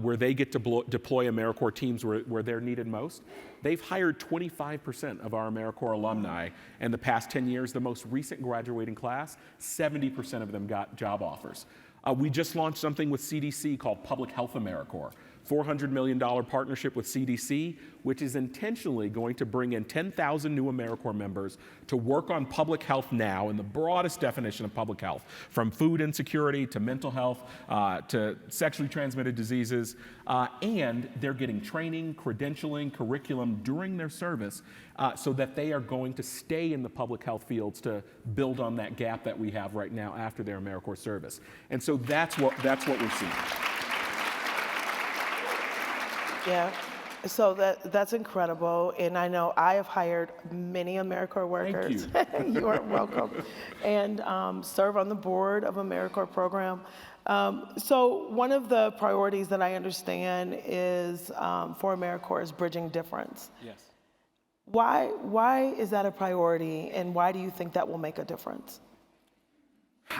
where they get to deploy AmeriCorps teams where they're needed most. They've hired 25% of our AmeriCorps alumni in the past 10 years. The most recent graduating class, 70% of them got job offers. We just launched something with CDC called Public Health AmeriCorps, $400 million partnership with CDC, which is intentionally going to bring in 10,000 new AmeriCorps members to work on public health now in the broadest definition of public health, from food insecurity to mental health to sexually transmitted diseases. And they're getting training, credentialing, curriculum during their service so that they are going to stay in the public health fields to build on that gap that we have right now after their AmeriCorps service. And so that's what we're seeing. Yeah, so that's incredible, and I know I have hired many AmeriCorps workers. Thank you. You are welcome. And serve on the board of AmeriCorps program. So one of the priorities that I understand is for AmeriCorps is bridging difference. Yes. Why is that a priority, and why do you think that will make a difference?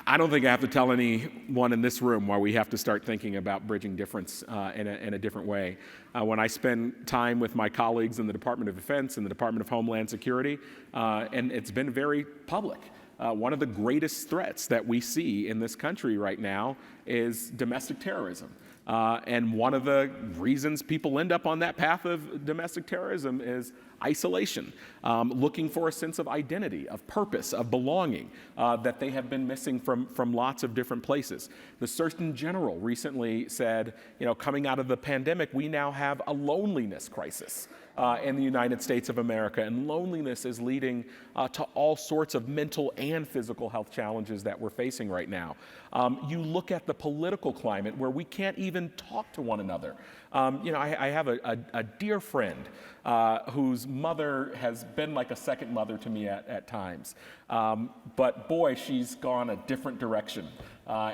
I don't think I have to tell anyone in this room why we have to start thinking about bridging difference in a different way. When I spend time with my colleagues in the Department of Defense and the Department of Homeland Security, and it's been very public, one of the greatest threats that we see in this country right now is domestic terrorism. And one of the reasons people end up on that path of domestic terrorism is isolation, looking for a sense of identity, of purpose, of belonging that they have been missing from lots of different places. The Surgeon General recently said, coming out of the pandemic, we now have a loneliness crisis in the United States of America, and loneliness is leading to all sorts of mental and physical health challenges that we're facing right now. You look at the political climate where we can't even talk to one another. I have a dear friend whose mother has been like a second mother to me at times. But boy, she's gone a different direction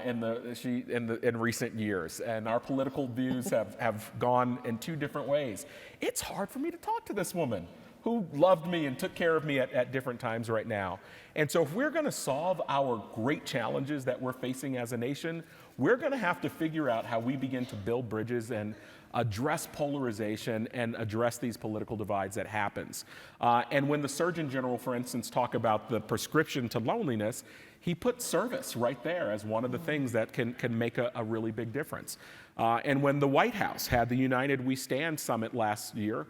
in recent years, and our political views have gone in two different ways. It's hard for me to talk to this woman who loved me and took care of me at different times right now. And so if we're going to solve our great challenges that we're facing as a nation, we're going to have to figure out how we begin to build bridges and address polarization and address these political divides that happens. And when the Surgeon General, for instance, talk about the prescription to loneliness, he put service right there as one of the things that can make a really big difference. And when the White House had the United We Stand summit last year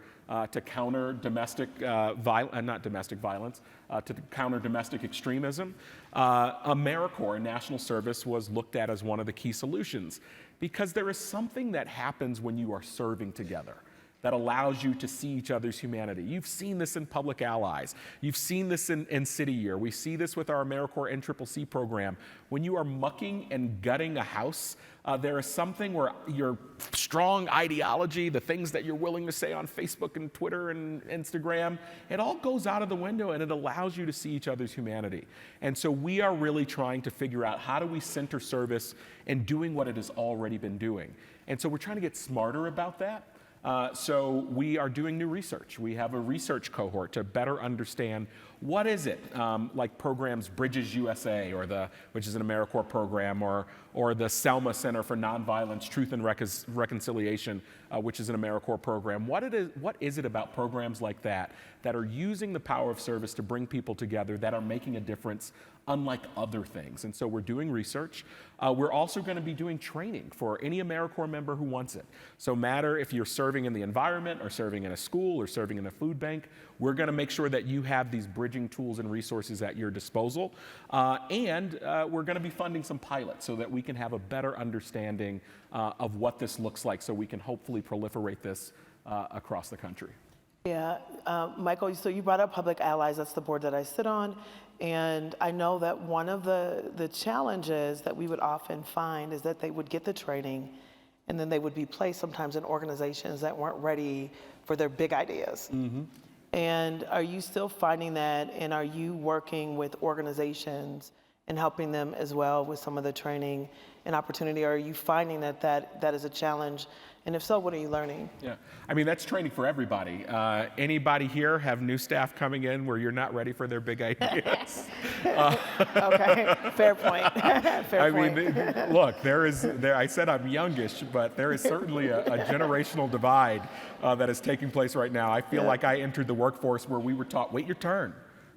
to counter domestic violence, to counter domestic extremism, AmeriCorps National Service was looked at as one of the key solutions, because there is something that happens when you are serving together. that allows you to see each other's humanity. You've seen this in Public Allies. You've seen this in City Year. We see this with our AmeriCorps NCCC program. When you are mucking and gutting a house, there is something where your strong ideology, the things that you're willing to say on Facebook and Twitter and Instagram, it all goes out of the window, and it allows you to see each other's humanity. And so we are really trying to figure out, how do we center service in doing what it has already been doing? And so we're trying to get smarter about that. So we are doing new research. We have a research cohort to better understand what is it, like programs Bridges USA, which is an AmeriCorps program, or the Selma Center for Nonviolence, Truth and Reconciliation, which is an AmeriCorps program. What is it about programs like that are using the power of service to bring people together, that are making a difference, unlike other things? And so we're doing research. We're also going to be doing training for any AmeriCorps member who wants it. So matter if you're serving in the environment, or serving in a school, or serving in a food bank, we're going to make sure that you have these bridging tools and resources at your disposal. And we're going to be funding some pilots so that we can have a better understanding of what this looks like, so we can hopefully proliferate this across the country. Yeah, Michael, so you brought up Public Allies. That's the board that I sit on. And I know that one of the challenges that we would often find is that they would get the training, and then they would be placed sometimes in organizations that weren't ready for their big ideas. Mm-hmm. And are you still finding that, and are you working with organizations and helping them as well with some of the training and opportunity? Or are you finding that is a challenge? And if so, what are you learning? Yeah, I mean, that's training for everybody. Anybody here have new staff coming in where you're not ready for their big ideas? Okay, fair point. Fair point. Mean, look, I said I'm youngish, but there is certainly a generational divide that is taking place right now. I feel like I entered the workforce where we were taught, wait your turn.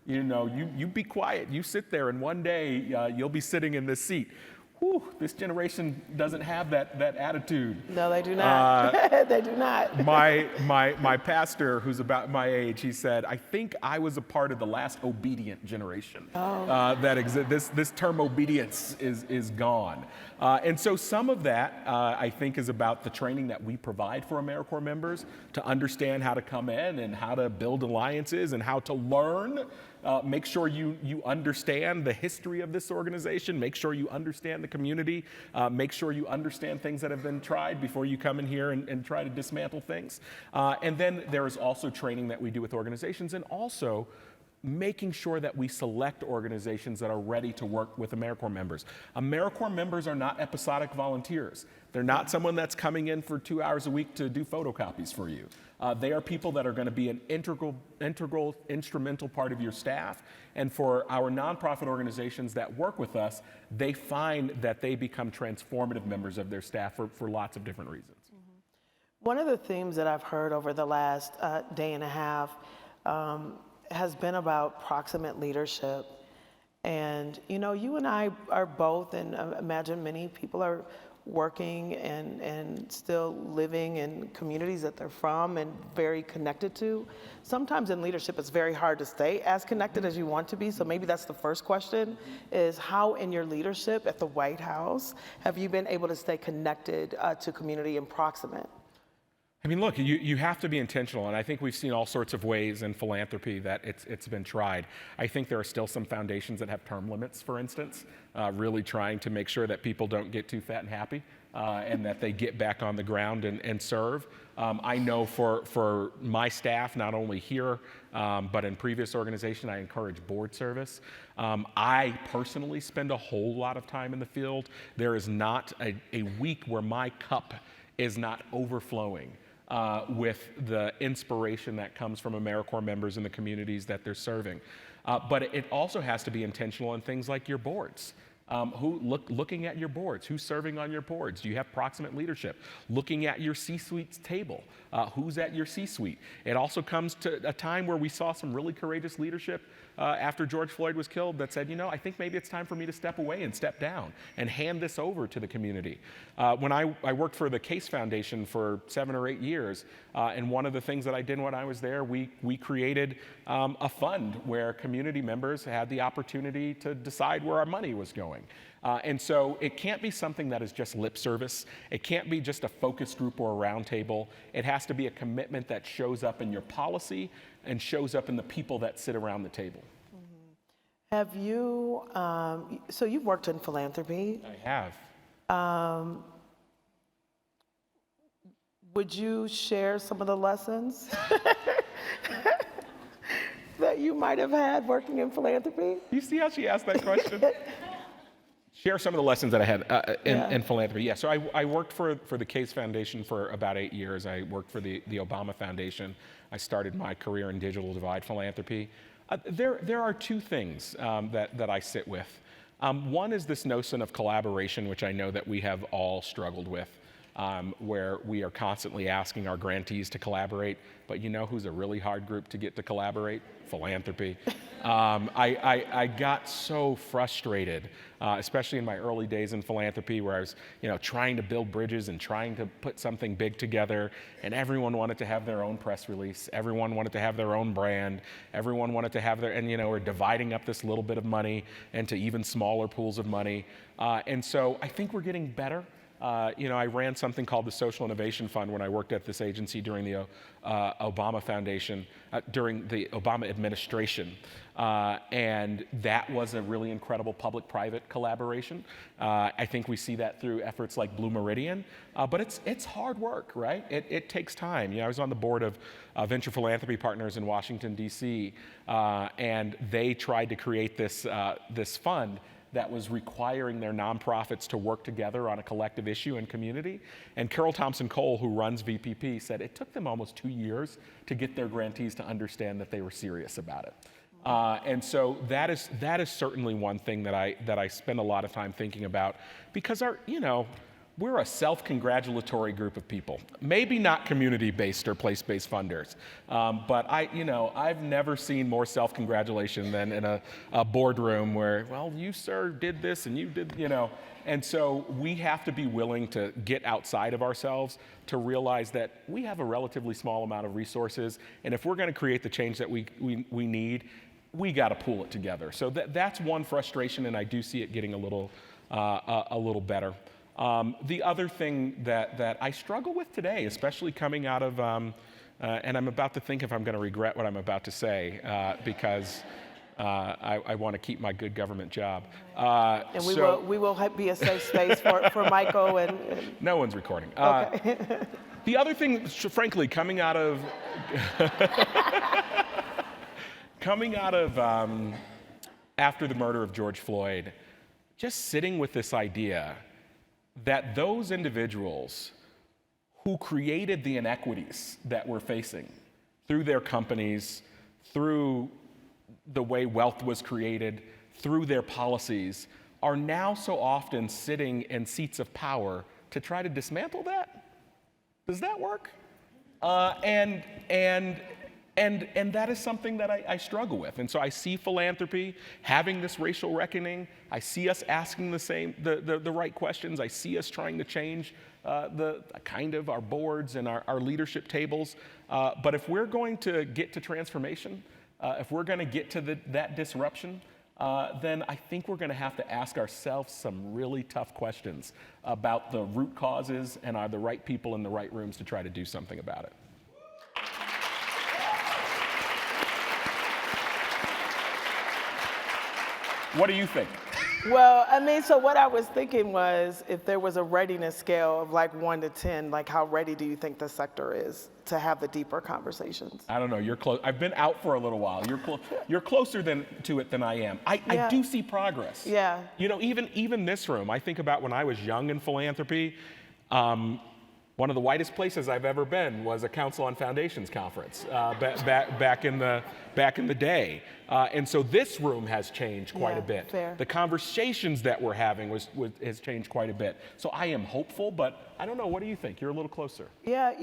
You know, you be quiet, you sit there, and one day you'll be sitting in this seat. Whew, this generation doesn't have that attitude. No, they do not. They do not. My pastor, who's about my age, he said, I think I was a part of the last obedient generation. This term obedience is gone. And so some of that, I think, is about the training that we provide for AmeriCorps members to understand how to come in and how to build alliances and how to learn. Make sure you understand the history of this organization. Make sure you understand the community. Make sure you understand things that have been tried before you come in here and try to dismantle things. And then there is also training that we do with organizations, and also making sure that we select organizations that are ready to work with AmeriCorps members. AmeriCorps members are not episodic volunteers. They're not someone that's coming in for 2 hours a week to do photocopies for you. They are people that are going to be an instrumental part of your staff. And for our nonprofit organizations that work with us, they find that they become transformative members of their staff for lots of different reasons. Mm-hmm. One of the themes that I've heard over the last day and a half has been about proximate leadership. And, you know, you and I are both, and imagine many people are working and still living in communities that they're from and very connected to. Sometimes in leadership, it's very hard to stay as connected as you want to be. So maybe that's the first question, is how in your leadership at the White House have you been able to stay connected to community and proximate? I mean, look, you have to be intentional, and I think we've seen all sorts of ways in philanthropy that it's been tried. I think there are still some foundations that have term limits, for instance, really trying to make sure that people don't get too fat and happy, and that they get back on the ground and serve. I know for my staff, not only here, but in previous organizations, I encourage board service. I personally spend a whole lot of time in the field. There is not a week where my cup is not overflowing with the inspiration that comes from AmeriCorps members in the communities that they're serving. But it also has to be intentional in things like your boards. Looking at your boards, who's serving on your boards? Do you have proximate leadership? Looking at your C-suite table, who's at your C-suite? It also comes to a time where we saw some really courageous leadership after George Floyd was killed that said, you know, I think maybe it's time for me to step away and step down and hand this over to the community. When I worked for the Case Foundation for 7 or 8 years, and one of the things that I did when I was there, we created a fund where community members had the opportunity to decide where our money was going. doing. And so it can't be something that is just lip service. It can't be just a focus group or a roundtable. It has to be a commitment that shows up in your policy and shows up in the people that sit around the table. Have you, so you've worked in philanthropy. I have. Would you share some of the lessons that you might have had working in philanthropy? You see how she asked that question? Share some of the lessons that I had in philanthropy. Yeah, so I worked for the Case Foundation for about 8 years. I worked for the Obama Foundation. I started my career in digital divide philanthropy. There are two things that I sit with. One is this notion of collaboration, which I know that we have all struggled with, where we are constantly asking our grantees to collaborate, but you know who's a really hard group to get to collaborate? Philanthropy. I got so frustrated, especially in my early days in philanthropy, where I was, trying to build bridges and trying to put something big together, and everyone wanted to have their own press release. Everyone wanted to have their own brand. Everyone wanted to have and we're dividing up this little bit of money into even smaller pools of money. And so I think we're getting better. I ran something called the Social Innovation Fund when I worked at this agency during the Obama Foundation, during the Obama administration. And that was a really incredible public-private collaboration. I think we see that through efforts like Blue Meridian, but it's hard work, right? It takes time. I was on the board of Venture Philanthropy Partners in Washington, D.C., and they tried to create this fund that was requiring their nonprofits to work together on a collective issue and community. And Carol Thompson Cole, who runs VPP, said it took them almost 2 years to get their grantees to understand that they were serious about it. And so that is certainly one thing that I spend a lot of time thinking about, because we're a self-congratulatory group of people. Maybe not community-based or place-based funders, but I've never seen more self-congratulation than in a boardroom where, well, you, sir, did this and you did, And so we have to be willing to get outside of ourselves to realize that we have a relatively small amount of resources, and if we're going to create the change that we need, we got to pool it together. So that's one frustration, and I do see it getting a little better. The other thing that I struggle with today, especially coming out of, and I'm about to think if I'm going to regret what I'm about to say, because I want to keep my good government job. And we will be a safe space for Michael and no one's recording. Okay. The other thing, frankly, coming out of after the murder of George Floyd, just sitting with this idea that those individuals who created the inequities that we're facing through their companies, through the way wealth was created, through their policies, are now so often sitting in seats of power to try to dismantle that? Does that work? And that is something that I struggle with. And so I see philanthropy having this racial reckoning. I see us asking the right questions. I see us trying to change our boards and our leadership tables. But if we're going to get to transformation, if we're going to get to that disruption, then I think we're going to have to ask ourselves some really tough questions about the root causes and are the right people in the right rooms to try to do something about it. What do you think? Well, so what I was thinking was, if there was a readiness scale of like 1 to 10, like how ready do you think the sector is to have the deeper conversations? I don't know. You're close. I've been out for a little while. You're closer to it than I am. I do see progress. Yeah. Even this room. I think about when I was young in philanthropy. One of the whitest places I've ever been was a Council on Foundations conference back in the day. And so this room has changed quite a bit. Fair. The conversations that we're having has changed quite a bit. So I am hopeful, but I don't know. What do you think? You're a little closer. Yeah,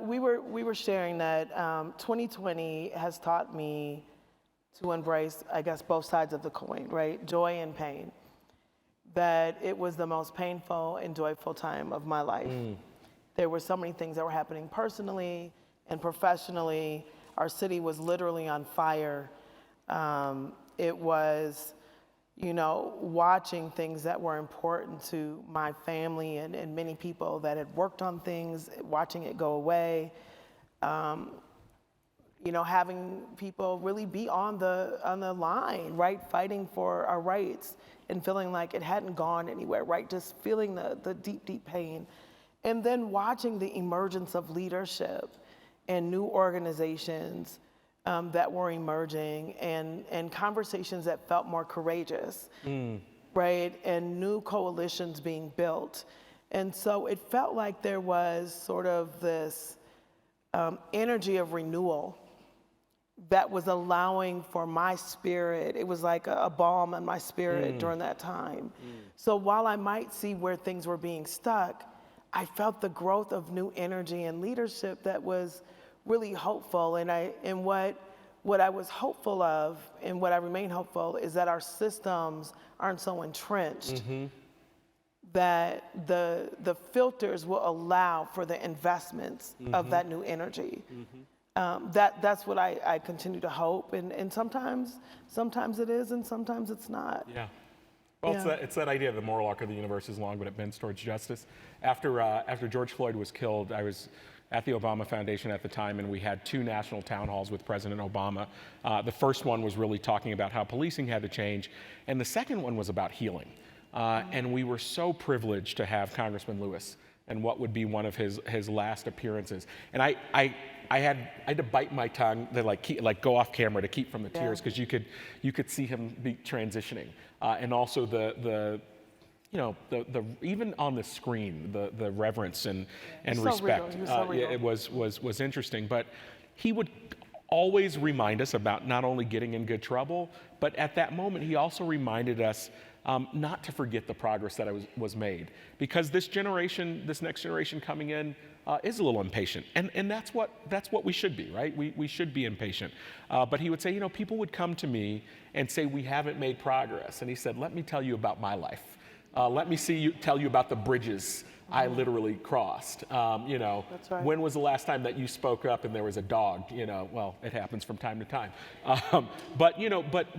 we were sharing that 2020 has taught me to embrace, I guess, both sides of the coin, right? Joy and pain. That it was the most painful and joyful time of my life. There were so many things that were happening personally and professionally. Our city was literally on fire. It was watching things that were important to my family and many people that had worked on things, watching it go away, having people really be on the line, right, fighting for our rights and feeling like it hadn't gone anywhere, right, just feeling the deep, deep pain. And then watching the emergence of leadership and new organizations that were emerging and conversations that felt more courageous, right? And new coalitions being built. And so it felt like there was sort of this energy of renewal that was allowing for my spirit. It was like a balm on my spirit during that time. So while I might see where things were being stuck, I felt the growth of new energy and leadership that was really hopeful. And what I was hopeful of and what I remain hopeful is that our systems aren't so entrenched that the filters will allow for the investments of that new energy. That's what I continue to hope, and sometimes it is, and sometimes it's not. Yeah. Well, it's that idea the moral arc of the universe is long, but it bends towards justice. After George Floyd was killed, I was at the Obama Foundation at the time, and we had 2 national town halls with President Obama. The first one was really talking about how policing had to change, and the second one was about healing. And we were so privileged to have Congressman Lewis and what would be one of his last appearances. And I had to bite my tongue to go off camera to keep from the tears, because you could see him be transitioning, and also the even on the screen the reverence and respect. It was interesting, but he would always remind us about not only getting in good trouble, but at that moment he also reminded us not to forget the progress that was made, because this next generation coming in is a little impatient, and that's what we should be, right? We should be impatient. But he would say, people would come to me and say, we haven't made progress, and he said, let me tell you about my life. Let me tell you about the bridges I literally crossed. That's right. When was the last time that you spoke up and there was a dog? Well, it happens from time to time. But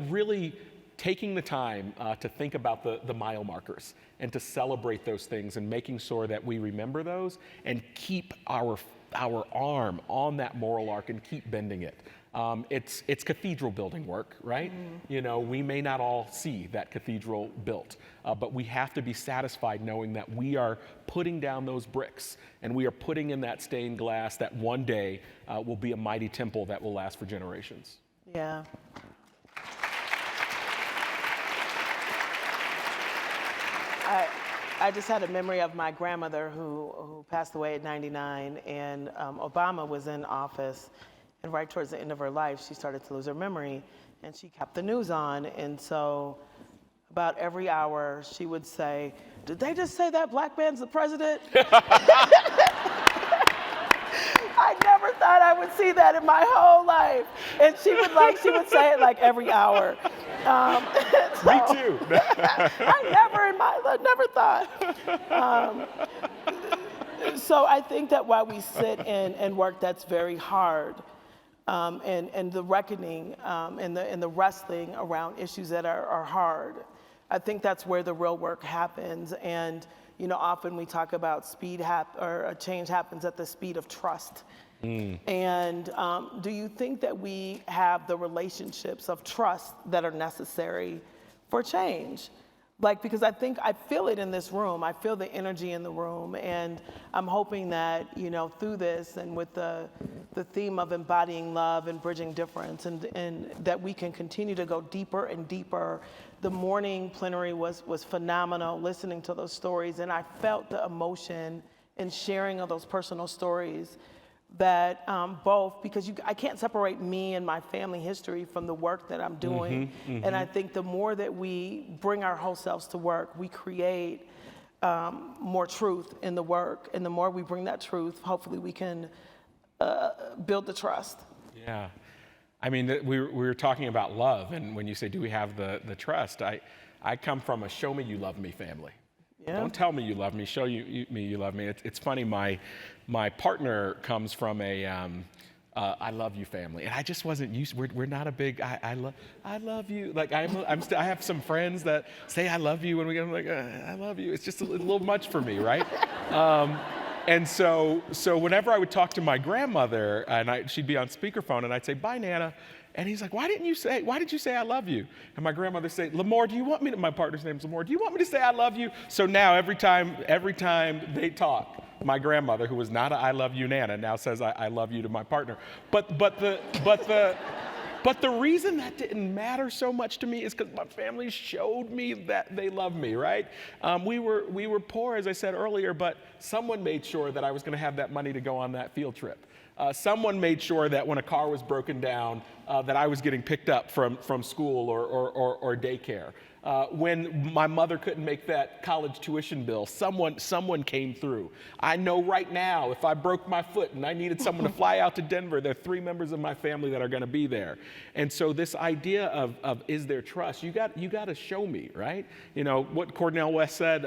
really taking the time to think about the mile markers and to celebrate those things and making sure that we remember those and keep our arm on that moral arc and keep bending it. It's cathedral building work, right? We may not all see that cathedral built, but we have to be satisfied knowing that we are putting down those bricks and we are putting in that stained glass that one day will be a mighty temple that will last for generations. Yeah. I just had a memory of my grandmother who passed away at 99, and Obama was in office, and right towards the end of her life, she started to lose her memory, and she kept the news on, and so about every hour, she would say, "Did they just say that black man's the president?" I never thought I would see that in my whole life, and she would say it like every hour. Me too. I never thought. So I think that while we sit and work that's very hard, and the reckoning and the wrestling around issues that are hard, I think that's where the real work happens. And often we talk about change happens at the speed of trust. And do you think that we have the relationships of trust that are necessary for change? Because I feel it in this room. I feel the energy in the room, and I'm hoping that through this and with the theme of embodying love and bridging difference, and that we can continue to go deeper and deeper. The morning plenary was phenomenal, listening to those stories, and I felt the emotion in sharing of those personal stories. That both, because I can't separate me and my family history from the work that I'm doing. And I think the more that we bring our whole selves to work, we create more truth in the work. And the more we bring that truth, hopefully we can build the trust. Yeah. I mean, we were talking about love, and when you say, do we have the trust, I come from a show me you love me family. Yeah. Don't tell me you love me, show me you love me. It's funny, my partner comes from a I love you family. And I just wasn't used, we're not a big, I love you. Like I have some friends that say I love you when we get, I'm like, I love you. It's just a little much for me, right? And so whenever I would talk to my grandmother, and she'd be on speakerphone, and I'd say, bye, Nana. And he's like, why did you say I love you? And my grandmother would say, Lamore, do you want me to, my partner's name's Lamore, do you want me to say I love you? So now every time they talk, my grandmother, who was not a I love you Nana, now says I love you to my partner. But the reason that didn't matter so much to me is because my family showed me that they love me, right? We were poor, as I said earlier, but someone made sure that I was going to have that money to go on that field trip. Someone made sure that when a car was broken down, that I was getting picked up from school or daycare. When my mother couldn't make that college tuition bill, someone came through. I know right now, if I broke my foot and I needed someone to fly out to Denver, there are 3 members of my family that are going to be there. And so this idea of is there trust? You got to show me, right? You know what Cornel West said.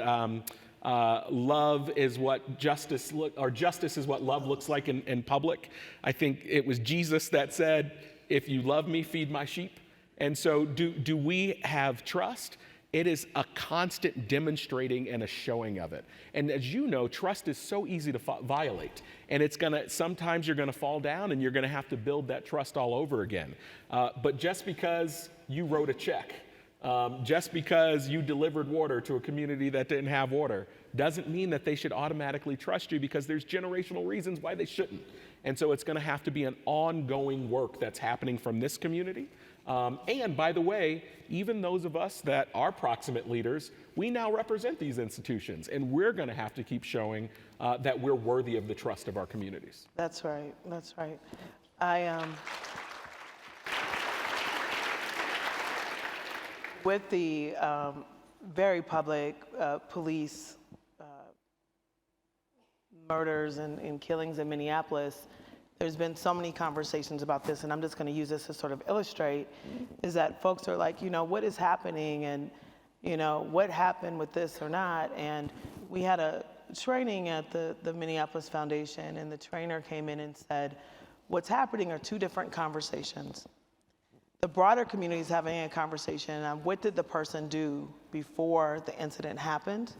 Love is what justice is what love looks like in public. I think it was Jesus that said, if you love me, feed my sheep. And so do we have trust? It is a constant demonstrating and a showing of it. And as you know, trust is so easy to violate. And sometimes you're gonna fall down and you're gonna have to build that trust all over again. But just because you wrote a check, just because you delivered water to a community that didn't have water, doesn't mean that they should automatically trust you, because there's generational reasons why they shouldn't. And so it's gonna have to be an ongoing work that's happening from this community. And by the way, even those of us that are proximate leaders, we now represent these institutions, and we're going to have to keep showing that we're worthy of the trust of our communities. That's right. That's right. With the very public police murders and killings in Minneapolis, there's been so many conversations about this, and I'm just going to use this to sort of illustrate, is that folks are like, what is happening, and, what happened with this or not? And we had a training at the Minneapolis Foundation, and the trainer came in and said, what's happening are 2 different conversations. The broader community is having a conversation on what did the person do before the incident happened?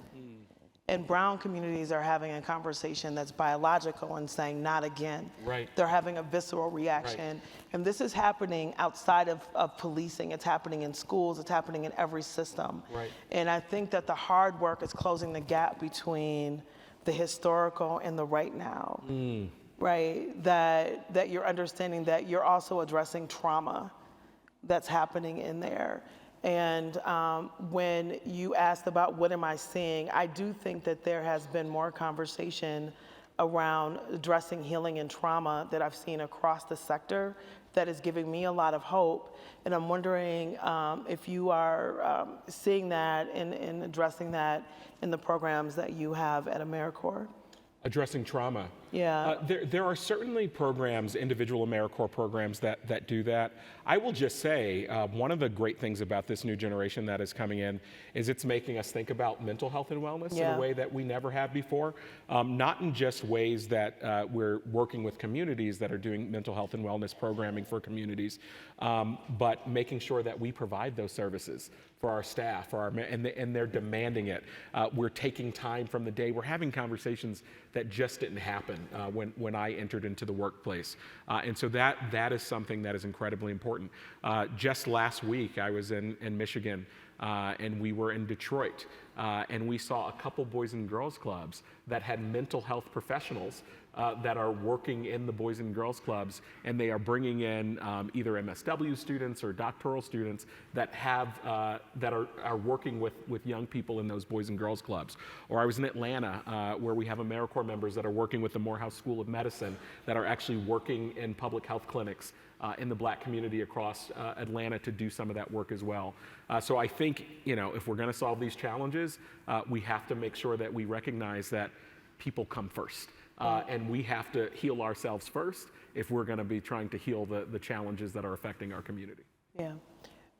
And brown communities are having a conversation that's biological and saying, not again. Right. They're having a visceral reaction. Right. And this is happening outside of policing. It's happening in schools. It's happening in every system. Right. And I think that the hard work is closing the gap between the historical and the right now. Right? That you're understanding that you're also addressing trauma that's happening in there. And when you asked about what am I seeing, I do think that there has been more conversation around addressing healing and trauma that I've seen across the sector that is giving me a lot of hope. And I'm wondering if you are seeing that and addressing that in the programs that you have at AmeriCorps. Addressing trauma. Yeah. There are certainly programs, individual AmeriCorps programs that do that. I will just say, one of the great things about this new generation that is coming in is it's making us think about mental health and wellness in a way that we never have before. Not in just ways that we're working with communities that are doing mental health and wellness programming for communities, but making sure that we provide those services for our staff, and they're demanding it. We're taking time from the day. We're having conversations that just didn't happen when I entered into the workplace. And so that is something that is incredibly important. Just last week, I was in Michigan, and we were in Detroit, and we saw a couple Boys and Girls Clubs that had mental health professionals that are working in the Boys and Girls Clubs, and they are bringing in either MSW students or doctoral students that are working with young people in those Boys and Girls Clubs. Or I was in Atlanta, where we have AmeriCorps members that are working with the Morehouse School of Medicine that are actually working in public health clinics in the Black community across Atlanta to do some of that work as well. So I think, if we're going to solve these challenges, we have to make sure that we recognize that people come first. And we have to heal ourselves first if we're going to be trying to heal the challenges that are affecting our community. Yeah.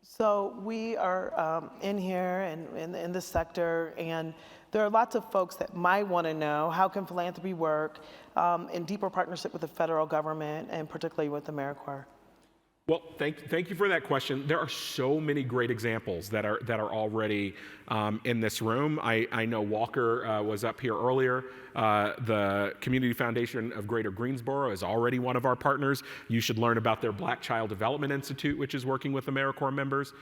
So we are in here and in this sector, and there are lots of folks that might want to know how can philanthropy work in deeper partnership with the federal government and particularly with AmeriCorps. Well, thank you for that question. There are so many great examples that are already in this room. I know Walker was up here earlier. The Community Foundation of Greater Greensboro is already one of our partners. You should learn about their Black Child Development Institute, which is working with AmeriCorps members.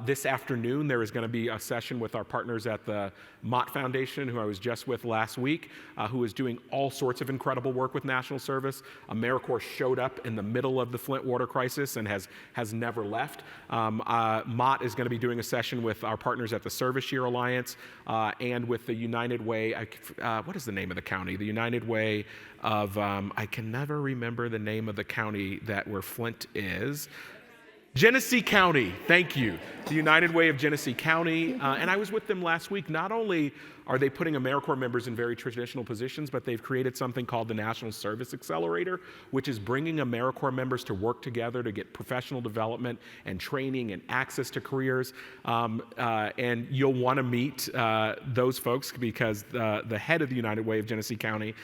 This afternoon, there is going to be a session with our partners at the Mott Foundation, who I was just with last week, who is doing all sorts of incredible work with national service. AmeriCorps showed up in the middle of the Flint water crisis and has never left. Mott is going to be doing a session with our partners at the Service Year Alliance and with the United Way. What is the name of the county? The United Way of, I can never remember the name of the county where Flint is. Genesee County, thank you. The United Way of Genesee County, and I was with them last week. Not only are they putting AmeriCorps members in very traditional positions, but they've created something called the National Service Accelerator, which is bringing AmeriCorps members to work together to get professional development and training and access to careers. And you'll want to meet those folks because the head of the United Way of Genesee County,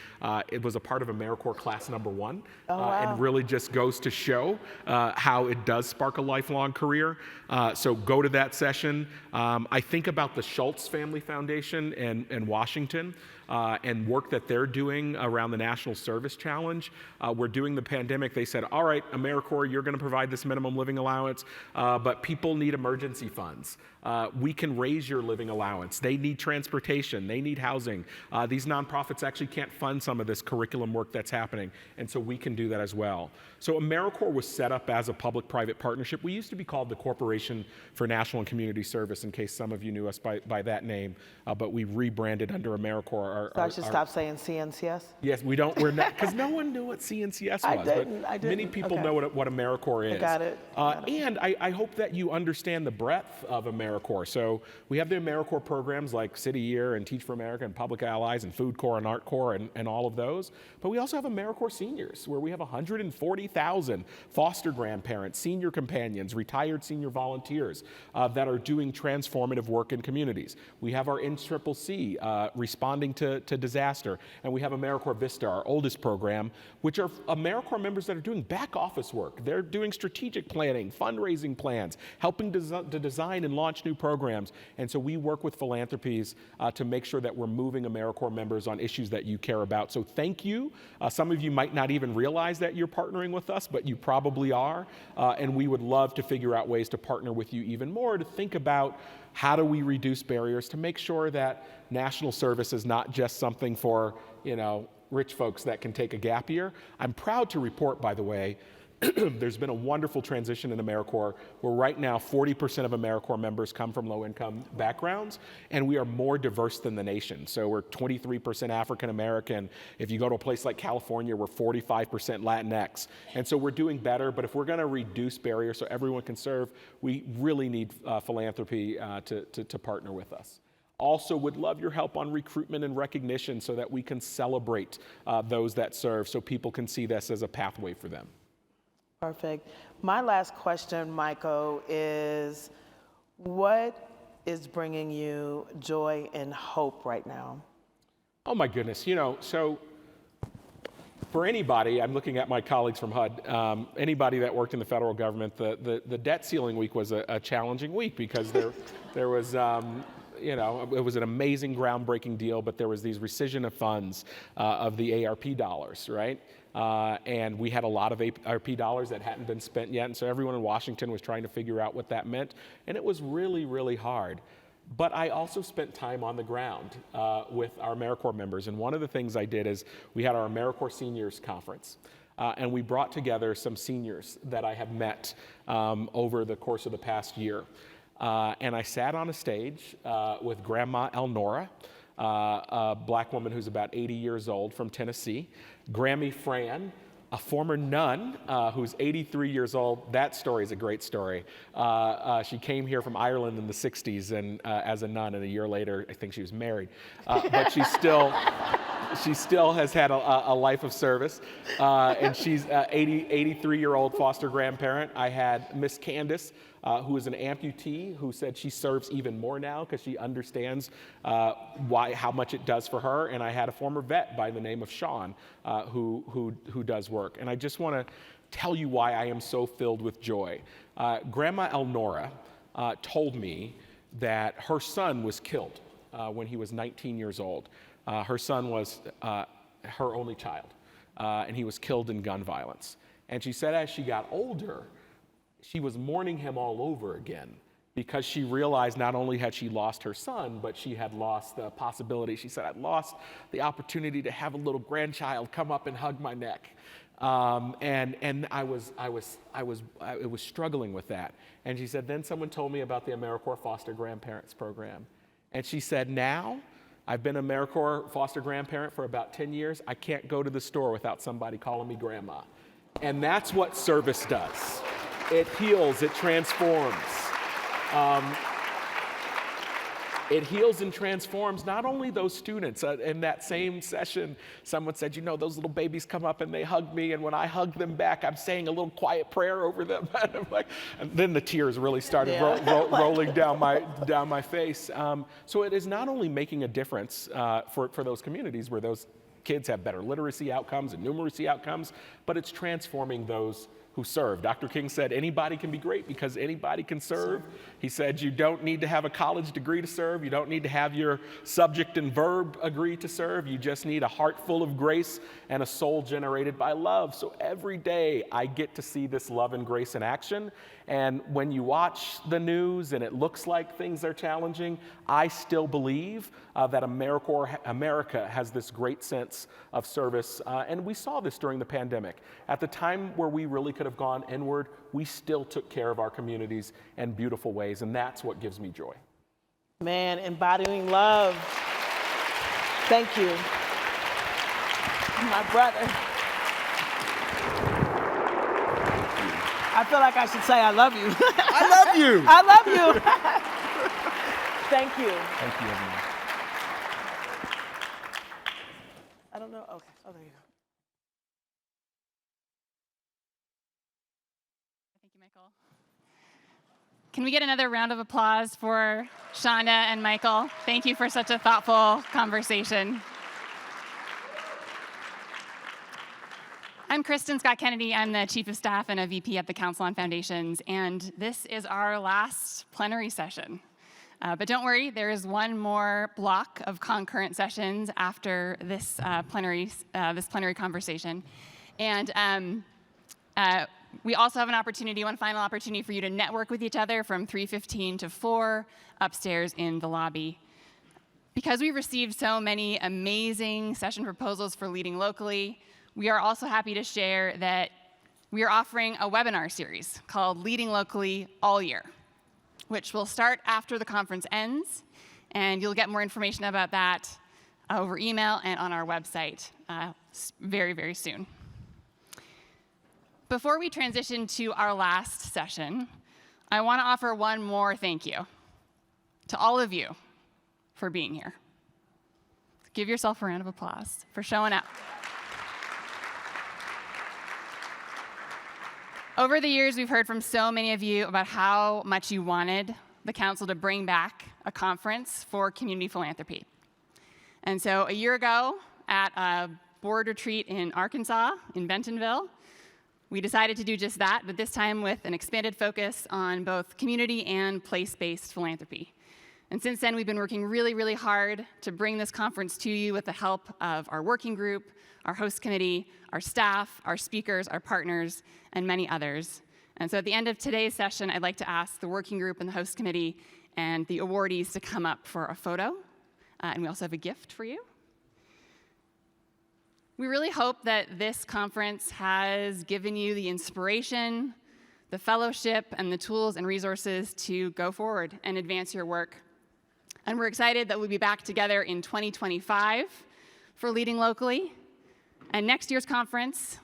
it was a part of AmeriCorps class number 1, and really just goes to show how it does spark a lifelong career. So go to that session. I think about the Schultz Family Foundation in Washington and work that they're doing around the National Service Challenge. Where during the pandemic, they said, all right, AmeriCorps, you're going to provide this minimum living allowance, but people need emergency funds. We can raise your living allowance. They need transportation. They need housing. These nonprofits actually can't fund some of this curriculum work that's happening, and so we can do that as well. So AmeriCorps was set up as a public-private partnership. We used to be called the Corporation for National and Community Service, in case some of you knew us by that name, but we rebranded under AmeriCorps. So I should stop saying CNCS? Yes, we're not, because no one knew what CNCS was. I didn't. Many people know what AmeriCorps is. I got it. And I hope that you understand the breadth of AmeriCorps. So we have the AmeriCorps programs like City Year and Teach for America and Public Allies and Food Corps and Art Corps and all of those. But we also have AmeriCorps Seniors, where we have 140,000 foster grandparents, senior companions, retired senior volunteers that are doing transformative work in communities. We have our NCCC responding to disaster. And we have AmeriCorps Vista, our oldest program, which are AmeriCorps members that are doing back office work. They're doing strategic planning, fundraising plans, helping to design and launch new programs. And so we work with philanthropies to make sure that we're moving AmeriCorps members on issues that you care about. So thank you. Some of you might not even realize that you're partnering with us, but you probably are. And we would love to figure out ways to partner with you even more, to think about how do we reduce barriers to make sure that national service is not just something for, rich folks that can take a gap year. I'm proud to report, by the way, there's been a wonderful transition in AmeriCorps where right now 40% of AmeriCorps members come from low-income backgrounds, and we are more diverse than the nation. So we're 23% African American. If you go to a place like California, we're 45% Latinx. And so we're doing better, but if we're going to reduce barriers so everyone can serve, we really need philanthropy to partner with us. Also would love your help on recruitment and recognition so that we can celebrate those that serve so people can see this as a pathway for them. Perfect. My last question, Michael, is what is bringing you joy and hope right now? Oh my goodness, so for anybody, I'm looking at my colleagues from HUD, anybody that worked in the federal government, the debt ceiling week was a challenging week because there was, it was an amazing groundbreaking deal, but there was these rescission of funds of the ARP dollars, right? And we had a lot of ARP dollars that hadn't been spent yet, and so everyone in Washington was trying to figure out what that meant, and it was really, really hard. But I also spent time on the ground with our AmeriCorps members, and one of the things I did is we had our AmeriCorps Seniors Conference, and we brought together some seniors that I have met over the course of the past year. And I sat on a stage with Grandma Elnora, a black woman who's about 80 years old from Tennessee, Grammy Fran, a former nun who's 83 years old. That story is a great story. She came here from Ireland in the 60s and as a nun, and a year later, I think she was married. But she's still she still has had a life of service, and she's an 83-year-old foster grandparent. I had Miss Candace, who is an amputee, who said she serves even more now because she understands how much it does for her. And I had a former vet by the name of Sean, who does work. And I just want to tell you why I am so filled with joy. Grandma Elnora told me that her son was killed when he was 19 years old. Her son was her only child, and he was killed in gun violence. And she said as she got older, she was mourning him all over again because she realized not only had she lost her son, but she had lost the possibility. She said, "I lost the opportunity to have a little grandchild come up and hug my neck." And I was struggling with that. And she said, then someone told me about the AmeriCorps Foster Grandparents Program. And she said, now I've been an AmeriCorps foster grandparent for about 10 years. I can't go to the store without somebody calling me grandma. And that's what service does. It heals, it transforms. It heals and transforms not only those students. In that same session, someone said, those little babies come up and they hug me, and when I hug them back, I'm saying a little quiet prayer over them. And I'm like, and then the tears really started rolling down my face. So it is not only making a difference for those communities where those kids have better literacy outcomes and numeracy outcomes, but it's transforming those who serve. Dr. King said anybody can be great because anybody can serve. He said you don't need to have a college degree to serve. You don't need to have your subject and verb agree to serve. You just need a heart full of grace and a soul generated by love. So every day I get to see this love and grace in action. And when you watch the news and it looks like things are challenging, I still believe that America has this great sense of service. And we saw this during the pandemic. At the time where we really could have gone inward, we still took care of our communities in beautiful ways. And that's what gives me joy. Man, embodying love. Thank you. My brother. I feel like I should say I love you. I love you. I love you. Thank you. Thank you, everyone. I don't know. Okay. Oh, there you go. Thank you, Michael. Can we get another round of applause for Chanda and Michael? Thank you for such a thoughtful conversation. I'm Kristen Scott Kennedy. I'm the Chief of Staff and a VP at the Council on Foundations, and this is our last plenary session. But don't worry, there is one more block of concurrent sessions after this plenary conversation. And we also have one final opportunity for you to network with each other from 3:15 to 4 upstairs in the lobby. Because we received so many amazing session proposals for leading locally, we are also happy to share that we are offering a webinar series called Leading Locally All Year, which will start after the conference ends, and you'll get more information about that over email and on our website very, very soon. Before we transition to our last session, I want to offer one more thank you to all of you for being here. Give yourself a round of applause for showing up. Over the years, we've heard from so many of you about how much you wanted the council to bring back a conference for community philanthropy. And so a year ago, at a board retreat in Arkansas, in Bentonville, we decided to do just that, but this time with an expanded focus on both community and place-based philanthropy. And since then, we've been working really, really hard to bring this conference to you with the help of our working group, our host committee, our staff, our speakers, our partners, and many others. And so at the end of today's session, I'd like to ask the working group and the host committee and the awardees to come up for a photo. And we also have a gift for you. We really hope that this conference has given you the inspiration, the fellowship, and the tools and resources to go forward and advance your work. And we're excited that we'll be back together in 2025 for Leading Locally. And next year's conference,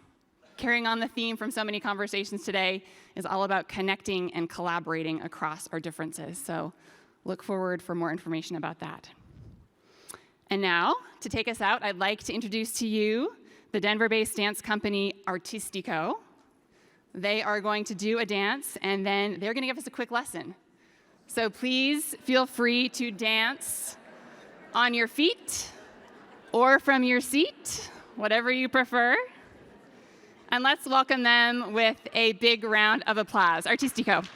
carrying on the theme from so many conversations today, is all about connecting and collaborating across our differences. So look forward for more information about that. And now, to take us out, I'd like to introduce to you the Denver-based dance company Artistico. They are going to do a dance, and then they're going to give us a quick lesson. So please feel free to dance on your feet or from your seat, whatever you prefer. And let's welcome them with a big round of applause. Artistico.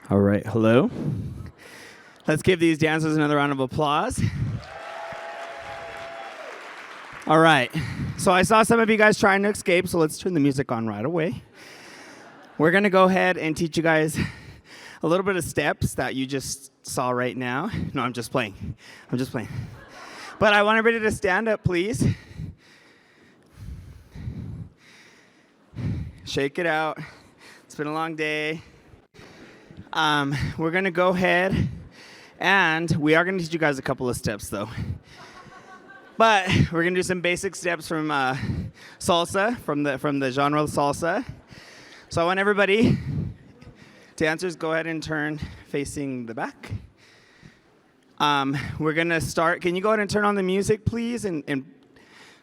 All right, hello. Let's give these dancers another round of applause. All right, so I saw some of you guys trying to escape, so let's turn the music on right away. We're gonna go ahead and teach you guys a little bit of steps that you just saw right now. No, I'm just playing. But I want everybody to stand up, please. Shake it out. It's been a long day. We're gonna go ahead and we are gonna teach you guys a couple of steps though. But we're gonna do some basic steps from salsa, from the genre of salsa. So I want everybody, dancers, go ahead and turn facing the back. We're gonna start. Can you go ahead and turn on the music, please, and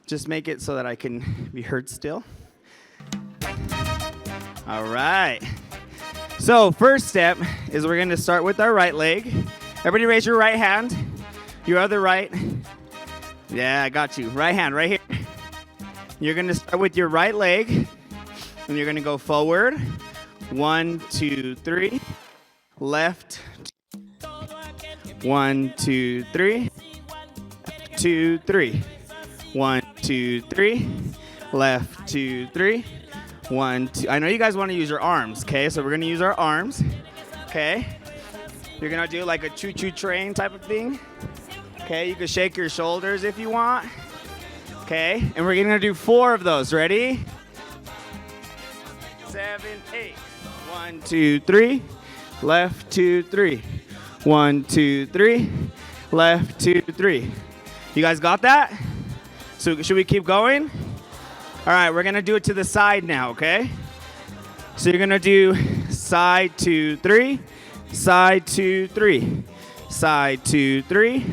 just make it so that I can be heard still? All right. So first step is we're gonna start with our right leg. Everybody raise your right hand. Your other right. Yeah, I got you. Right hand, right here. You're gonna start with your right leg, and you're gonna go forward. 1, 2, 3. Left. 1, 2, 3. 2, 3. 1, 2, 3. Left, 2, 3. 1, 2. I know you guys want to use your arms, okay? So we're gonna use our arms, okay? You're gonna do like a choo-choo train type of thing. Okay, you can shake your shoulders if you want. Okay, and we're gonna do 4 of those. Ready? 7, 8. 1, 2, 3. Left, 2, 3. 1, 2, 3. Left, 2, 3. You guys got that? So should we keep going? All right, we're gonna do it to the side now, okay? So you're gonna do side 2, 3, side 2, 3, side 2, 3,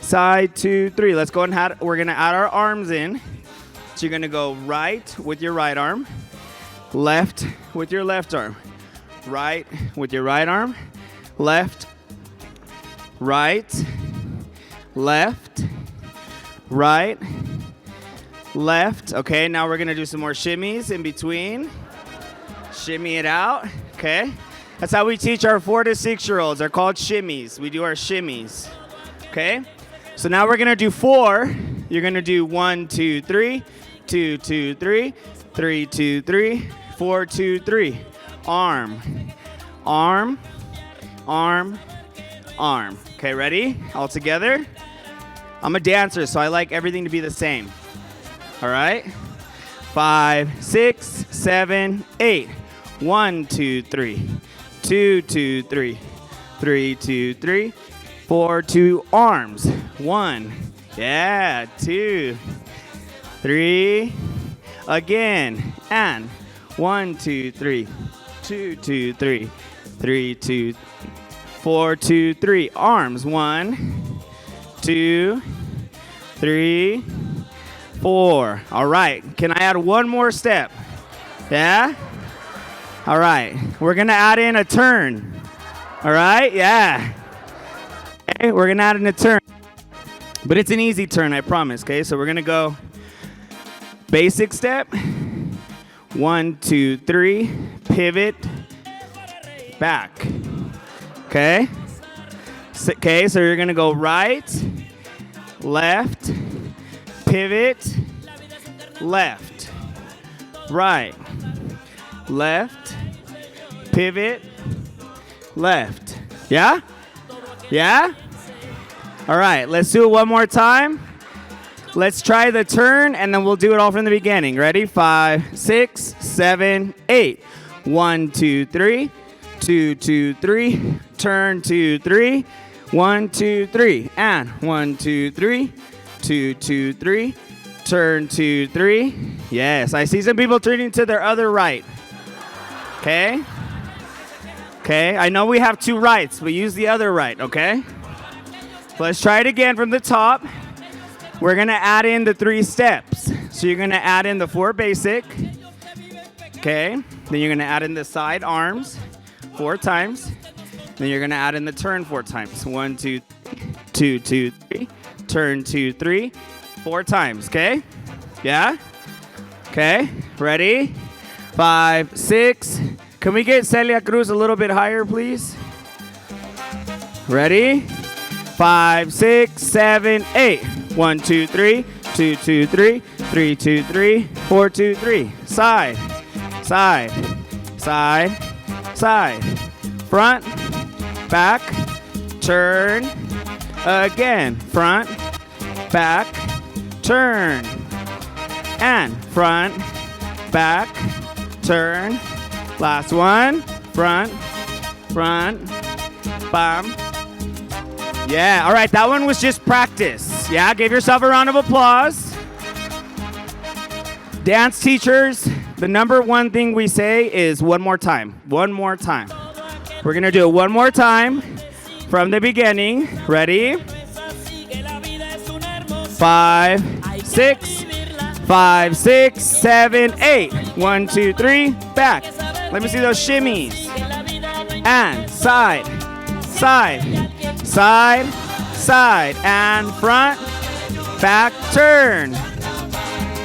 side 2, 3. Let's go and we're gonna add our arms in. So you're gonna go right with your right arm, left with your left arm, right with your right arm, left, right, left, right, left. Okay, now we're gonna do some more shimmies in between. Shimmy it out, okay? That's how we teach our 4 to 6-year-olds. They're called shimmies. We do our shimmies, okay? So now we're gonna do 4. You're gonna do 1, 2, 3, 2, 2, 3, 3, 2, 3, 4, 2, 3. Arm, arm, arm, arm. Okay, ready? All together? I'm a dancer, so I like everything to be the same. All right? 5, 6, 7, 8. 1, 2, 3. 2, 2, 3. 3, 2, 3. 4, 2. Arms. 1. Yeah. 2, 3. Again. And 1, 2, 3. 2, 2, 3. 3, 2, 4, 2, 3. Arms. 1, 2, 3, 4. All right. Can I add one more step? Yeah? All right. We're going to add in a turn. All right? Yeah. Okay, we're going to add in a turn. But it's an easy turn, I promise. Okay? So we're going to go basic step. 1, 2, 3. Pivot. Back. Okay? Okay, so you're going to go right, left, pivot, left, right, left, pivot, left. Yeah? Yeah? All right, let's do it one more time. Let's try the turn, and then we'll do it all from the beginning. Ready? 5, 6, 7, 8. 1, 2, 3. 2, 2, 3. Turn, 2, 3. 1, 2, 3. And 1, 2, 3. 2, 2, 3. Turn, 2, 3. Yes, I see some people turning to their other right. Okay? Okay, I know we have 2 rights, but use the other right, okay? Let's try it again from the top. We're gonna add in the 3 steps. So you're gonna add in the 4 basic. Okay, then you're gonna add in the side arms 4 times. Then you're gonna add in the turn 4 times. 1, 2, 2, 2, 3. Turn, 2, 3. 4 times, okay? Yeah? Okay, ready? 5, 6. Can we get Celia Cruz a little bit higher, please? Ready? 5, 6, 7, 8. 1, 2, 3, 2, 2, 3, 3, 2, 3, 4, 2, 3. Side, side, side, side. Front, back, turn. Again, front, back, turn. And front, back, turn. Last one, front, bam. Yeah, all right, that one was just practice. Yeah, give yourself a round of applause. Dance teachers, the number one thing we say is one more time. One more time. We're gonna do it one more time from the beginning. Ready? 5, 6, 5, 6, 7, 8. 1, 2, 3, back. Let me see those shimmies. And side, side, side, side. And front, back, turn.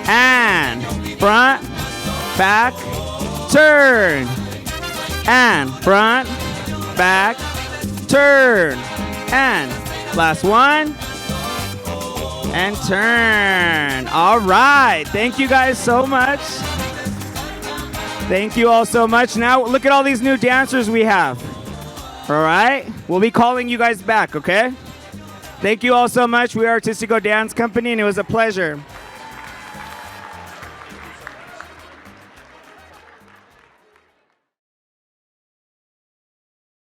And front, back, turn. And front, back, turn. And last one. And turn. All right. Thank you guys so much. Thank you all so much. Now look at all these new dancers we have. All right. We'll be calling you guys back, okay? Thank you all so much. We are Artistico Dance Company, and it was a pleasure.